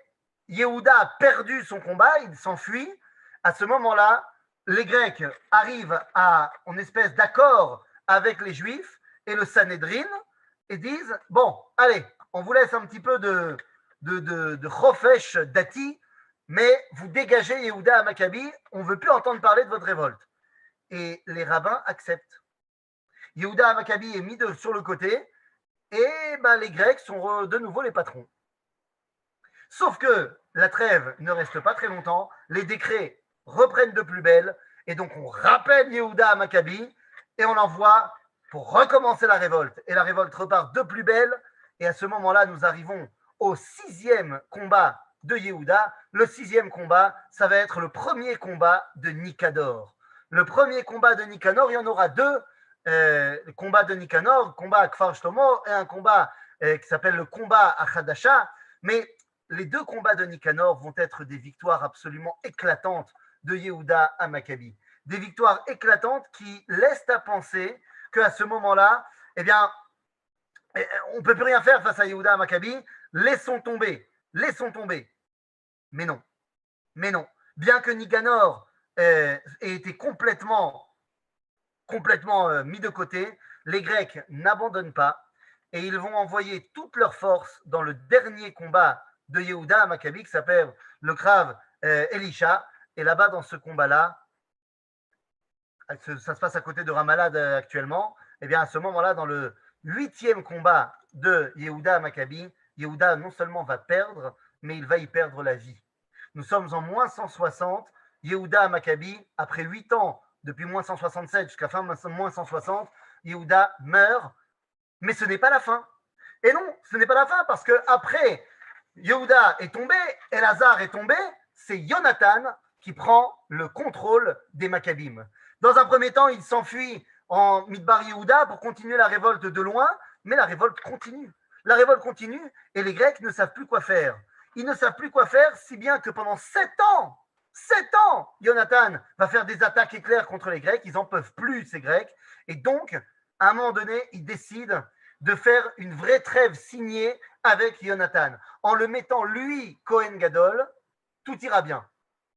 Yehuda a perdu son combat, il s'enfuit. À ce moment-là, les Grecs arrivent à une espèce d'accord avec les Juifs et le Sanhédrin et disent bon, allez, on vous laisse un petit peu de chofesh dati, mais vous dégagez Yehuda à Maccabi, on ne veut plus entendre parler de votre révolte. Et les rabbins acceptent. Yehuda à Maccabi est mis sur le côté et les Grecs sont de nouveau les patrons. Sauf que la trêve ne reste pas très longtemps, les décrets reprennent de plus belle et donc on rappelle Yehuda à Maccabi et on l'envoie pour recommencer la révolte. Et la révolte repart de plus belle. Et à ce moment-là, nous arrivons au 6e combat de Yehuda. Le 6e combat, ça va être le premier combat de Nicanor. Le premier combat de Nicanor, il y en aura deux. Le combat de Nicanor, combat à Kfar Shlomo, et un combat qui s'appelle le combat à Hadasha. Mais les deux combats de Nicanor vont être des victoires absolument éclatantes de Yehuda à Maccabi. Des victoires éclatantes qui laissent à penser qu'à ce moment-là, eh bien, on ne peut plus rien faire face à Yehuda à Maccabi. Laissons tomber. Mais non. Bien que Nicanor ait été complètement mis de côté, les Grecs n'abandonnent pas et ils vont envoyer toutes leurs forces dans le dernier combat de Yehuda à Maccabi qui s'appelle le Krav Elisha. Et là-bas, dans ce combat-là, ça se passe à côté de Ramallah actuellement, et bien à ce moment-là, dans le 8e combat de Yehuda à Maccabi, Yehuda non seulement va perdre, mais il va y perdre la vie. Nous sommes en moins 160, Yehuda à Maccabi, après 8 ans, depuis moins 167 jusqu'à fin moins 160, Yehuda meurt, mais ce n'est pas la fin. Et non, ce n'est pas la fin, parce que après Yehuda est tombé, Elazar est tombé, c'est Jonathan qui prend le contrôle des Maccabim. Dans un premier temps, il s'enfuit en Midbar Yehuda pour continuer la révolte de loin, mais la révolte continue. La révolte continue et les Grecs ne savent plus quoi faire. Ils ne savent plus quoi faire, si bien que pendant 7 ans, Jonathan va faire des attaques éclairs contre les Grecs. Ils n'en peuvent plus, ces Grecs. Et donc, à un moment donné, ils décident de faire une vraie trêve signée avec Jonathan. En le mettant, lui, Cohen Gadol, tout ira bien.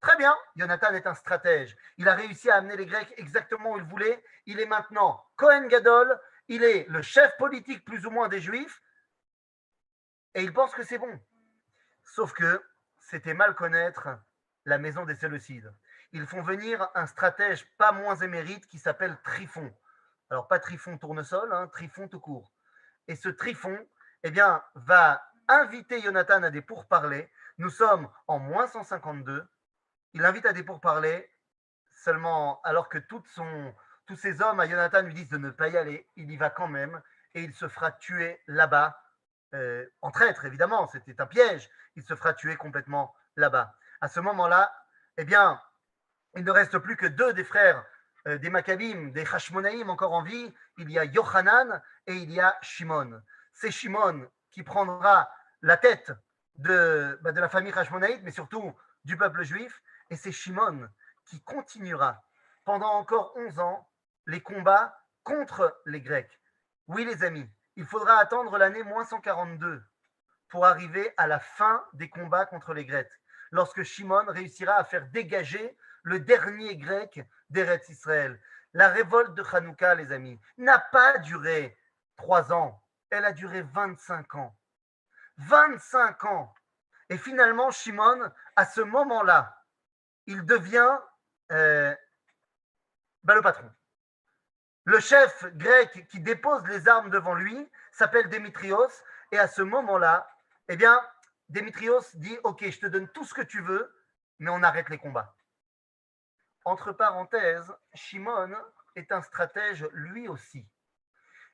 Très bien, Jonathan est un stratège. Il a réussi à amener les Grecs exactement où il voulait. Il est maintenant Cohen Gadol, il est le chef politique plus ou moins des Juifs, et il pense que c'est bon. Sauf que c'était mal connaître la maison des Séleucides. Ils font venir un stratège pas moins émérite qui s'appelle Tryphon. Alors pas Tryphon tournesol, hein, Tryphon tout court. Et ce Tryphon, eh bien, va inviter Jonathan à des pourparlers. Nous sommes en moins 152. Il l'invite à des pourparlers, seulement alors que tous ces hommes à Jonathan lui disent de ne pas y aller, il y va quand même et il se fera tuer là-bas, en traître évidemment, c'était un piège, il se fera tuer complètement là-bas. À ce moment-là, eh bien, il ne reste plus que 2 des frères des Maccabim, des Hashmonaïm encore en vie, il y a Yochanan et il y a Shimon. C'est Shimon qui prendra la tête de la famille Hashmonaïte, mais surtout du peuple juif, et c'est Shimon qui continuera pendant encore 11 ans les combats contre les Grecs. Oui, les amis, il faudra attendre l'année moins 142 pour arriver à la fin des combats contre les Grecs, lorsque Shimon réussira à faire dégager le dernier Grec d'Eretz Israël. La révolte de Hanouka, les amis, n'a pas duré 3 ans, elle a duré 25 ans. 25 ans. Et finalement, Shimon, à ce moment-là, il devient le patron. Le chef grec qui dépose les armes devant lui s'appelle Démétrios, et à ce moment-là, eh bien, Démétrios dit « Ok, je te donne tout ce que tu veux, mais on arrête les combats. » Entre parenthèses, Shimon est un stratège lui aussi.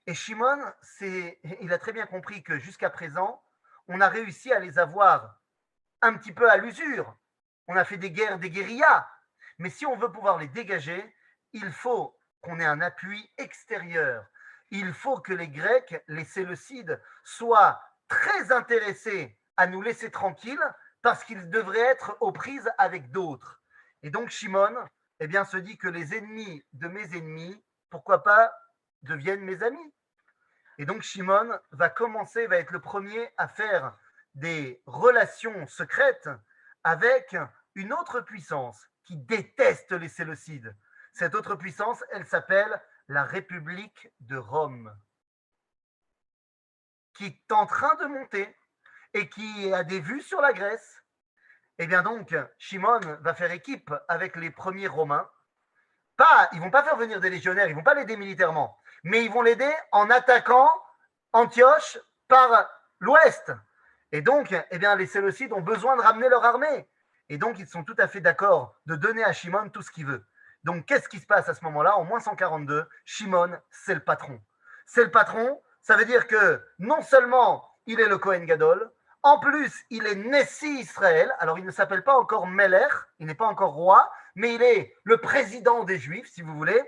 Et Shimon, il a très bien compris que jusqu'à présent, on a réussi à les avoir un petit peu à l'usure. On a fait des guerres, des guérillas. Mais si on veut pouvoir les dégager, il faut qu'on ait un appui extérieur. Il faut que les Grecs, les Séleucides, soient très intéressés à nous laisser tranquilles parce qu'ils devraient être aux prises avec d'autres. Et donc Shimon, eh bien, se dit que les ennemis de mes ennemis, pourquoi pas, deviennent mes amis. Et donc Shimon va être le premier à faire des relations secrètes avec une autre puissance qui déteste les Séleucides. Cette autre puissance, elle s'appelle la République de Rome, qui est en train de monter et qui a des vues sur la Grèce. Et bien donc, Shimon va faire équipe avec les premiers Romains. Ils ne vont pas faire venir des légionnaires, ils ne vont pas l'aider militairement, mais ils vont l'aider en attaquant Antioche par l'ouest. Et donc, eh bien, les Séleucides ont besoin de ramener leur armée. Et donc, ils sont tout à fait d'accord de donner à Shimon tout ce qu'il veut. Donc, qu'est-ce qui se passe à ce moment-là? En moins 142, Shimon, c'est le patron. C'est le patron, ça veut dire que non seulement il est le Kohen Gadol, en plus, il est Nessi Israël. Alors, il ne s'appelle pas encore Melech, il n'est pas encore roi, mais il est le président des Juifs, si vous voulez.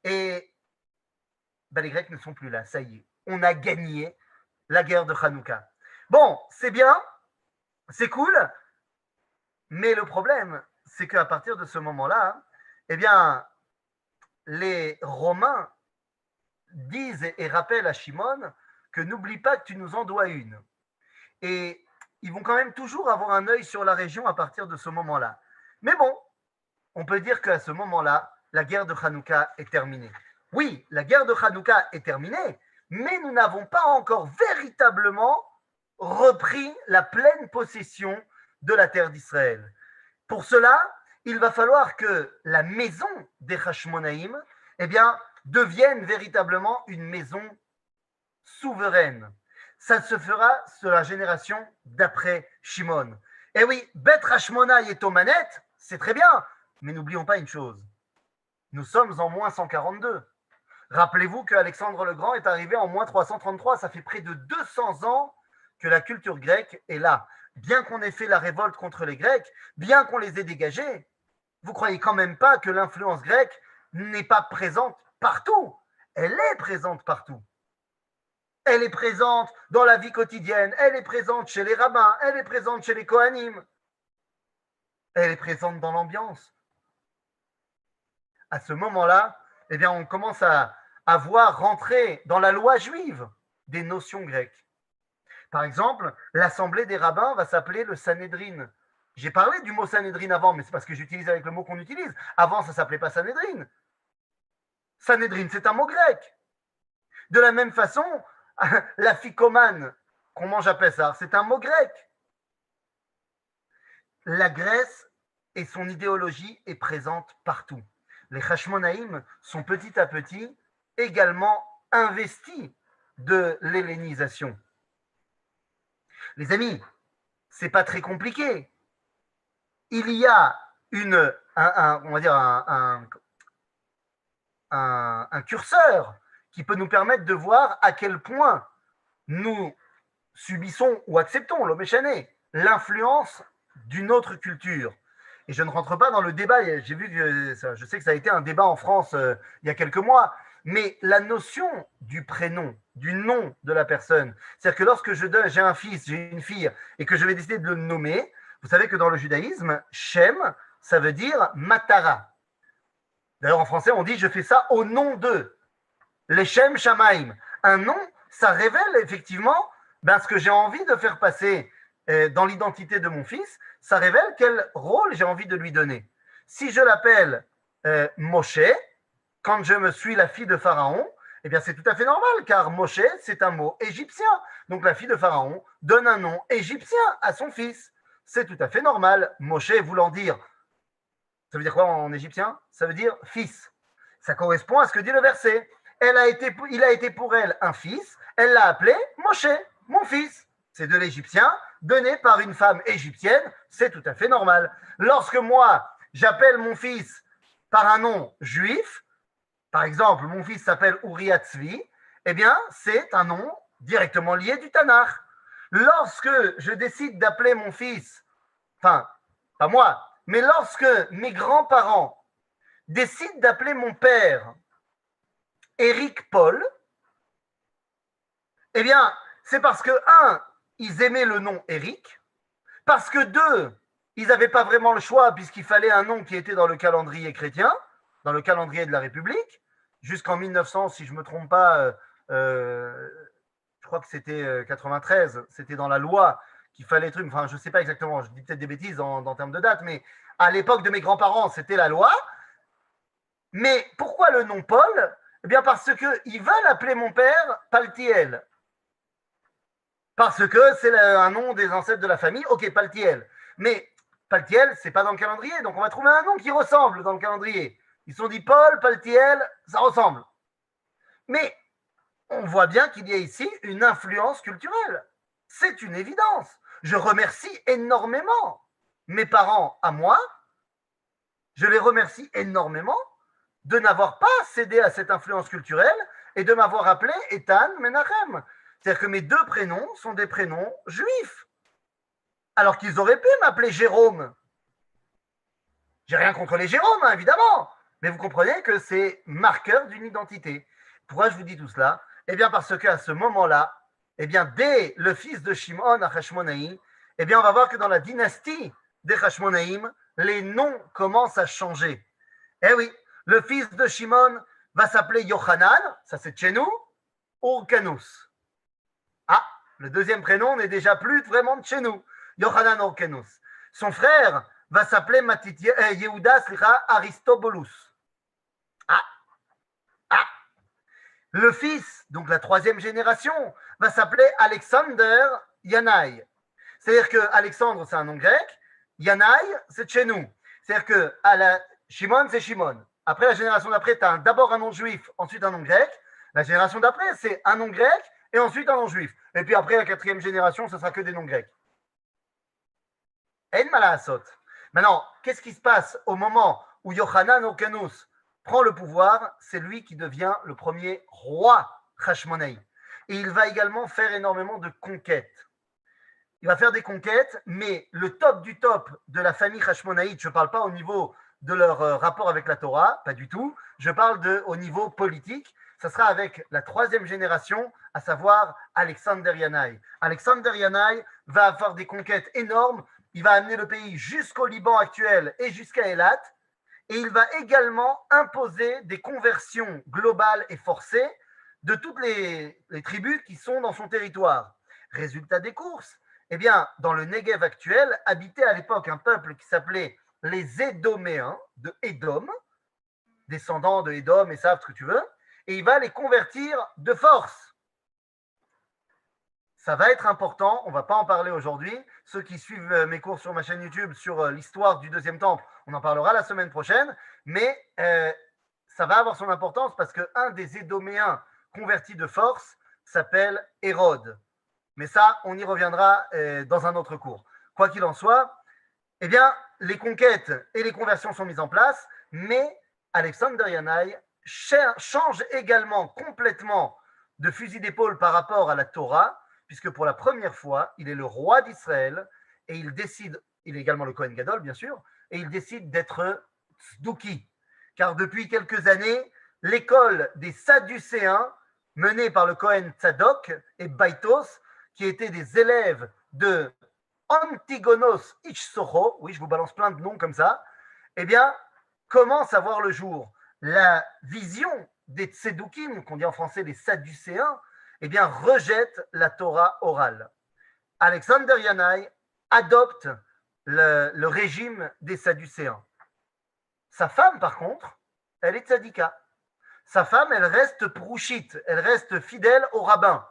Et les Grecs ne sont plus là, ça y est. On a gagné la guerre de Hanouka. Bon, c'est bien, c'est cool, mais le problème, c'est qu'à partir de ce moment-là, eh bien, les Romains disent et rappellent à Shimon que n'oublie pas que tu nous en dois une. Et ils vont quand même toujours avoir un œil sur la région à partir de ce moment-là. Mais bon, on peut dire qu'à ce moment-là, la guerre de Hanouka est terminée. Oui, la guerre de Hanouka est terminée, mais nous n'avons pas encore véritablement repris la pleine possession de la terre d'Israël. Pour cela, il va falloir que la maison des Hashmonaïm, eh bien, devienne véritablement une maison souveraine. Ça se fera sur la génération d'après Shimon. Et oui, Beth Hashmonaï est aux manettes, c'est très bien, mais n'oublions pas une chose. Nous sommes en moins 142. Rappelez-vous qu'Alexandre le Grand est arrivé en moins 333. Ça fait près de 200 ans que la culture grecque est là. Bien qu'on ait fait la révolte contre les Grecs, bien qu'on les ait dégagés, vous croyez quand même pas que l'influence grecque n'est pas présente partout. elle est présente partout. Elle est présente dans la vie quotidienne, elle est présente chez les rabbins, elle est présente chez les Kohanim, elle est présente dans l'ambiance. À ce moment-là, eh bien, on commence à voir rentrer dans la loi juive des notions grecques. Par exemple, l'assemblée des rabbins va s'appeler le Sanhédrin. J'ai parlé du mot Sanhédrin avant, mais c'est parce que j'utilise avec le mot qu'on utilise. Avant, ça ne s'appelait pas Sanhédrin. Sanhédrin, c'est un mot grec. De la même façon, la ficomane, qu'on mange à Pessah, c'est un mot grec. La Grèce et son idéologie est présente partout. Les Hashmonaïm sont petit à petit également investis de l'hellénisation. Les amis, c'est pas très compliqué. Il y a on va dire un curseur qui peut nous permettre de voir à quel point nous subissons ou acceptons, l'obéchané, l'influence d'une autre culture. Et je ne rentre pas dans le débat, j'ai vu que je sais que ça a été un débat en France il y a quelques mois, mais la notion du prénom, du nom de la personne, c'est-à-dire que lorsque j'ai un fils, j'ai une fille, et que je vais décider de le nommer, vous savez que dans le judaïsme, Shem, ça veut dire Matara. D'ailleurs, en français, on dit je fais ça au nom d'eux. Les Shem Shamaim. Un nom, ça révèle effectivement ce que j'ai envie de faire passer dans l'identité de mon fils, ça révèle quel rôle j'ai envie de lui donner. Si je l'appelle Moshe, quand je me suis la fille de Pharaon, eh bien c'est tout à fait normal, car Moshe, c'est un mot égyptien. Donc la fille de Pharaon donne un nom égyptien à son fils. C'est tout à fait normal. Moshe voulant dire, ça veut dire quoi en égyptien? Ça veut dire fils. Ça correspond à ce que dit le verset. Il a été pour elle un fils, elle l'a appelé Moshe, mon fils. C'est de l'égyptien, donné par une femme égyptienne, c'est tout à fait normal. Lorsque moi, j'appelle mon fils par un nom juif, par exemple, mon fils s'appelle Uriah Tzvi, eh bien, c'est un nom directement lié du Tanakh. Lorsque je décide d'appeler mon fils, enfin, pas moi, mais lorsque mes grands-parents décident d'appeler mon père Éric Paul, eh bien, c'est parce que, un, ils aimaient le nom Éric, parce que, deux, ils n'avaient pas vraiment le choix puisqu'il fallait un nom qui était dans le calendrier chrétien, dans le calendrier de la République, jusqu'en 1900, si je ne me trompe pas, je crois que c'était 93, c'était dans la loi qu'il fallait être, enfin je ne sais pas exactement, je dis peut-être des bêtises en termes de date, mais à l'époque de mes grands-parents, c'était la loi. Mais pourquoi le nom Paul? Eh bien parce qu'ils veulent appeler mon père Paltiel. Parce que c'est un nom des ancêtres de la famille, ok, Paltiel. Mais Paltiel, c'est pas dans le calendrier, donc on va trouver un nom qui ressemble dans le calendrier. Ils se sont dit Paul, Paltiel, ça ressemble. Mais on voit bien qu'il y a ici une influence culturelle. C'est une évidence. Je remercie énormément mes parents à moi. Je les remercie énormément de n'avoir pas cédé à cette influence culturelle et de m'avoir appelé Ethan Menachem. C'est-à-dire que mes deux prénoms sont des prénoms juifs. Alors qu'ils auraient pu m'appeler Jérôme. J'ai rien contre les Jérômes, hein, évidemment. Mais vous comprenez que c'est marqueur d'une identité. Pourquoi je vous dis tout cela? Eh bien parce qu'à ce moment-là, eh bien dès le fils de Shimon à Hashmonaïm, eh bien on va voir que dans la dynastie des Hashmonaïm, les noms commencent à changer. Eh oui, le fils de Shimon va s'appeler Yochanan, ça c'est de chez nous, Urkanus. Ah, le deuxième prénom n'est déjà plus vraiment de chez nous, Yochanan Urkanus. Son frère va s'appeler Yehuda Aristobulus. Le fils, donc la troisième génération, va s'appeler Alexander Yanaï. C'est-à-dire que Alexandre, c'est un nom grec, Yanaï, c'est de chez nous. C'est-à-dire que Shimon, c'est Shimon. Après, la génération d'après, tu as d'abord un nom juif, ensuite un nom grec. La génération d'après, c'est un nom grec et ensuite un nom juif. Et puis après, la quatrième génération, ce sera que des noms grecs. En malasot. Maintenant, qu'est-ce qui se passe au moment où Yochanan Urkanus prend le pouvoir? C'est lui qui devient le premier roi Hashmonaï. Et il va également faire énormément de conquêtes. Il va faire des conquêtes, mais le top du top de la famille Hashmonaïte, je ne parle pas au niveau de leur rapport avec la Torah, pas du tout. Je parle au niveau politique. ça sera avec la troisième génération, à savoir Alexander Yanaï. Alexander Yanaï va avoir des conquêtes énormes, il va amener le pays jusqu'au Liban actuel et jusqu'à Eilat, et il va également imposer des conversions globales et forcées de toutes les tribus qui sont dans son territoire. Résultat des courses, eh bien, dans le Negev actuel, habitait à l'époque un peuple qui s'appelait les Édoméens de Édom, descendants de Édom et savent ce que tu veux, et il va les convertir de force. Ça va être important, on ne va pas en parler aujourd'hui. Ceux qui suivent mes cours sur ma chaîne YouTube sur l'histoire du deuxième temple, on en parlera la semaine prochaine, mais ça va avoir son importance parce qu'un des Édoméens convertis de force s'appelle Hérode. Mais ça, on y reviendra dans un autre cours. Quoi qu'il en soit, eh bien, les conquêtes et les conversions sont mises en place, mais Alexander Yanaï change également complètement de fusil d'épaule par rapport à la Torah, puisque pour la première fois, il est le roi d'Israël et il décide, il est également le Kohen Gadol, bien sûr, et il décide d'être tzduki. Car depuis quelques années, l'école des Sadducéens, menée par le Kohen Tzadok et Baitos, qui étaient des élèves de Antigonos Ichsocho, oui, je vous balance plein de noms comme ça, eh bien, commence à voir le jour. La vision des Tzedukim, qu'on dit en français des Sadducéens, eh bien, rejette la Torah orale. Alexander Yanaï adopte le régime des Sadducéens. Sa femme, par contre, elle est tzadika. Sa femme, elle reste prouchite, elle reste fidèle au rabbin.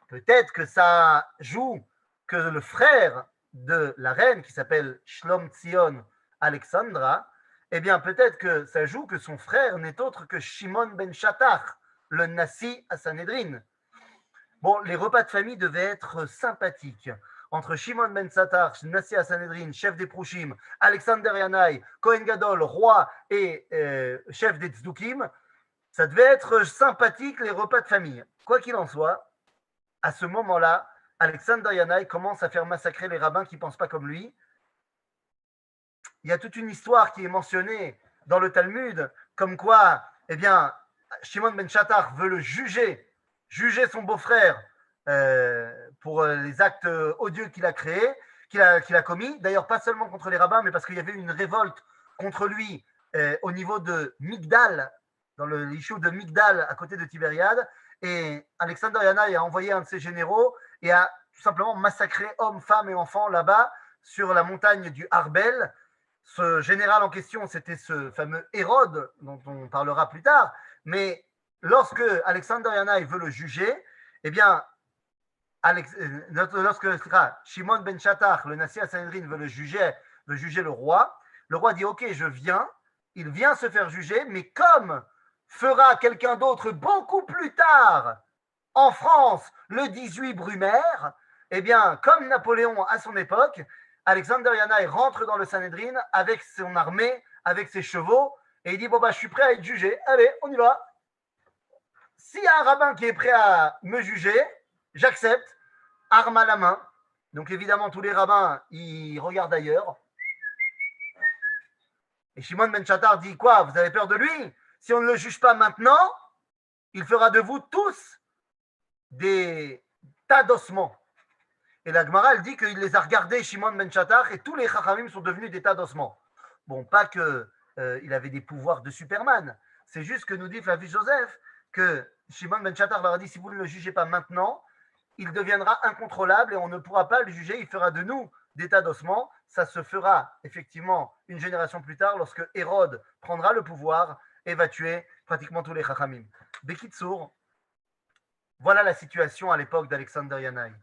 Peut-être que ça joue que le frère de la reine, qui s'appelle Shlom Tzion Alexandra, eh bien, peut-être que ça joue que son frère n'est autre que Shimon ben Shattach, le Nassi à Sanhedrin. Bon, les repas de famille devaient être sympathiques. Entre Shimon ben Shattach, Nassi à Sanhedrin, chef des Prouchim, Alexander Yanaï, Kohen Gadol, roi et chef des Tzdukim, ça devait être sympathique les repas de famille. Quoi qu'il en soit, à ce moment-là, Alexander Yanaï commence à faire massacrer les rabbins qui ne pensent pas comme lui. Il y a toute une histoire qui est mentionnée dans le Talmud, comme quoi, eh bien, Shimon ben Shattach veut le juger son beau-frère pour les actes odieux qu'il a créés, qu'il a commis. D'ailleurs, pas seulement contre les rabbins, mais parce qu'il y avait une révolte contre lui au niveau de Migdal, dans le l'issue de Migdal, à côté de Tibériade. Et Alexander Yanaï a envoyé un de ses généraux et a tout simplement massacré hommes, femmes et enfants là-bas, sur la montagne du Arbel. Ce général en question, c'était ce fameux Hérode, dont on parlera plus tard. Mais lorsque Alexander Yanaï veut le juger, eh bien, lorsque Shimon ben Shattach, le Nassi à Sanhedrin, veut juger le roi dit ok, je viens, il vient se faire juger, mais comme fera quelqu'un d'autre beaucoup plus tard en France le 18 Brumaire, eh bien, comme Napoléon à son époque, Alexander Yanaï rentre dans le Sanhedrin avec son armée, avec ses chevaux, et il dit, bon, bah, je suis prêt à être jugé, allez, on y va. S'il y a un rabbin qui est prêt à me juger, j'accepte, arme à la main. Donc évidemment, tous les rabbins, ils regardent ailleurs. Et Shimon ben Shattach dit, quoi, vous avez peur de lui? Si on ne le juge pas maintenant, il fera de vous tous des tas d'ossements. Et la Gemara, elle dit qu'il les a regardés, Shimon ben Shattach, et tous les Chachamim sont devenus des tas d'ossements. Bon, pas qu'il avait des pouvoirs de Superman. C'est juste que nous dit Flavius Joseph que Shimon ben Shattach leur a dit, si vous ne le jugez pas maintenant, il deviendra incontrôlable et on ne pourra pas le juger. Il fera de nous des tas d'ossements. Ça se fera effectivement une génération plus tard lorsque Hérode prendra le pouvoir et va tuer pratiquement tous les Chachamim. Bekitsour, voilà la situation à l'époque d'Alexander Yanaï.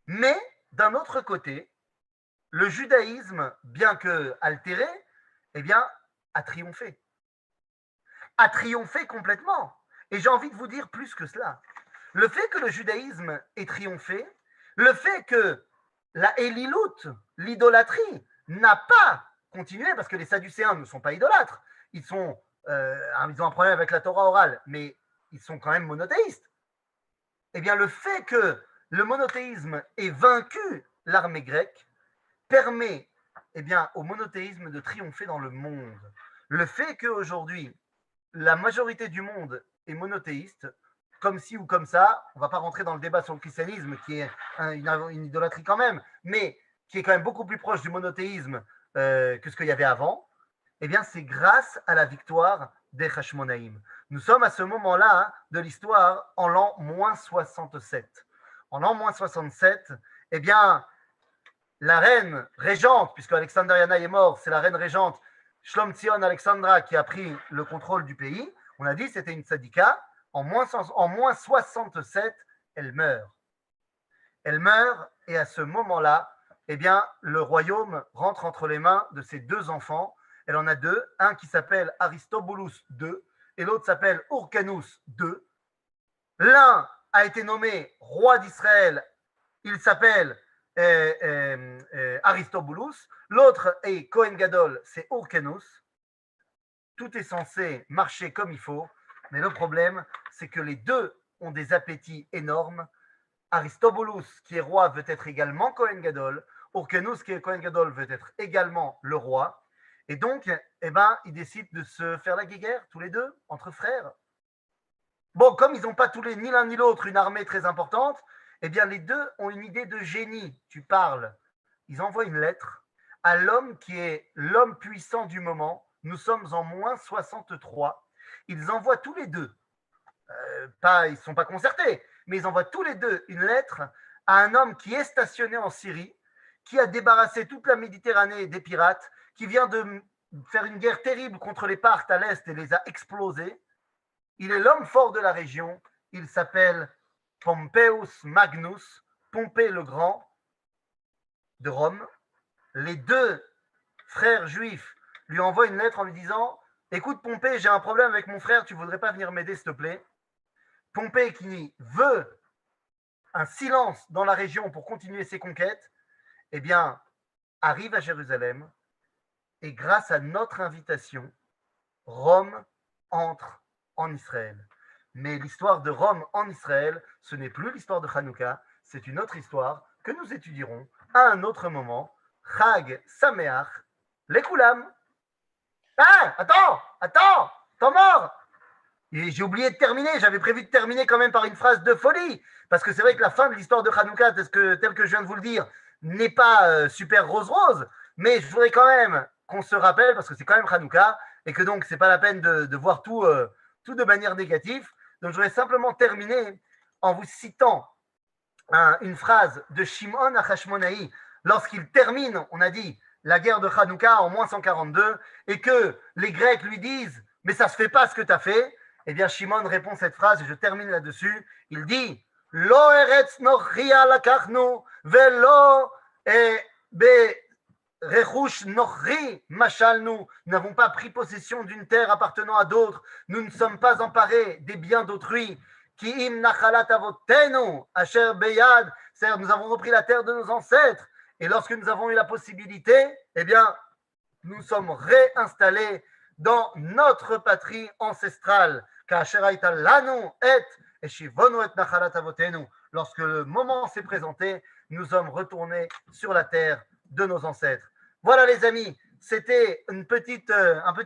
Mais d'un autre côté, le judaïsme, bien que altéré, eh bien, a triomphé. A triomphé complètement. Et j'ai envie de vous dire plus que cela. Le fait que le judaïsme ait triomphé, le fait que la Éliloute, l'idolâtrie, n'a pas continué, parce que les Sadducéens ne sont pas idolâtres, ils ont un problème avec la Torah orale, mais ils sont quand même monothéistes. Eh bien, le fait que le monothéisme ait vaincu l'armée grecque permet au monothéisme de triompher dans le monde. Le fait qu'aujourd'hui, la majorité du monde est monothéiste, comme ci ou comme ça. On ne va pas rentrer dans le débat sur le christianisme, qui est une idolâtrie quand même, mais qui est quand même beaucoup plus proche du monothéisme que ce qu'il y avait avant. Eh bien, c'est grâce à la victoire des Hashmonaïm. Nous sommes à ce moment-là de l'histoire en l'an moins 67. En l'an moins 67, eh bien, la reine régente, puisque Alexander Yana est mort, c'est la reine régente Shlom Tzion Alexandra qui a pris le contrôle du pays. On a dit que c'était une tzadika. En moins 67, elle meurt. Elle meurt et à ce moment-là, eh bien, le royaume rentre entre les mains de ses deux enfants. Elle en a deux, un qui s'appelle Aristobulus II et l'autre s'appelle Hyrcanus II. L'un a été nommé roi d'Israël, il s'appelle Aristobulus, l'autre est Kohen Gadol, c'est Hyrcanus. Tout est censé marcher comme il faut, mais le problème, c'est que les deux ont des appétits énormes. Aristobulus, qui est roi, veut être également Kohen Gadol. Hyrcanus, qui est Kohen Gadol, veut être également le roi. Et donc, eh ben, ils décident de se faire la guéguerre, tous les deux, entre frères. Bon, comme ils n'ont pas tous les, ni l'un ni l'autre, une armée très importante, eh bien, les deux ont une idée de génie. Tu parles. Ils envoient une lettre à l'homme qui est l'homme puissant du moment. Nous sommes en moins 63. Ils envoient tous les deux, ils ne sont pas concertés, mais ils envoient tous les deux une lettre à un homme qui est stationné en Syrie, qui a débarrassé toute la Méditerranée des pirates, qui vient de faire une guerre terrible contre les Parthes à l'est et les a explosés. Il est l'homme fort de la région. Il s'appelle Pompeius Magnus, Pompée le Grand de Rome. Les deux frères juifs lui envoient une lettre en lui disant « Écoute Pompée, j'ai un problème avec mon frère, tu ne voudrais pas venir m'aider s'il te plaît ?» Pompée qui veut un silence dans la région pour continuer ses conquêtes, eh bien, arrive à Jérusalem et grâce à notre invitation, Rome entre en Israël. Mais l'histoire de Rome en Israël, ce n'est plus l'histoire de Hanouka, c'est une autre histoire que nous étudierons à un autre moment. Chag Sameach Lekulam. Ah, attends, mort. Et j'ai oublié de terminer, j'avais prévu de terminer quand même par une phrase de folie, parce que c'est vrai que la fin de l'histoire de Hanouka, tel que je viens de vous le dire, n'est pas super rose-rose, mais je voudrais quand même qu'on se rappelle, parce que c'est quand même Hanouka, et que donc c'est pas la peine de voir tout de manière négative. Donc je voudrais simplement terminer en vous citant une phrase de Shimon Hashmonaï, lorsqu'il termine, on a dit, la guerre de Hanouka en moins 142, et que les Grecs lui disent « mais ça se fait pas ce que tu as fait », eh bien, Shimon répond cette phrase, et je termine là-dessus. Il dit Lo eretz nochria lakachnu, velo be rechush nochri machalnu. Nous n'avons pas pris possession d'une terre appartenant à d'autres. Nous ne sommes pas emparés des biens d'autrui. Ki im nachalat avotenu, asher beyad. C'est-à-dire, nous avons repris la terre de nos ancêtres. Et lorsque nous avons eu la possibilité, eh bien, nous sommes réinstallés dans notre patrie ancestrale. Lorsque le moment s'est présenté, nous sommes retournés sur la terre de nos ancêtres. Voilà les amis, c'était un petit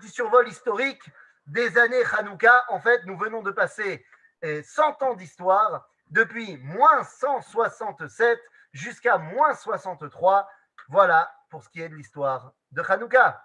survol historique des années Hanouka. En fait, nous venons de passer 100 ans d'histoire, depuis moins 167 jusqu'à moins 63. Voilà pour ce qui est de l'histoire de Hanouka.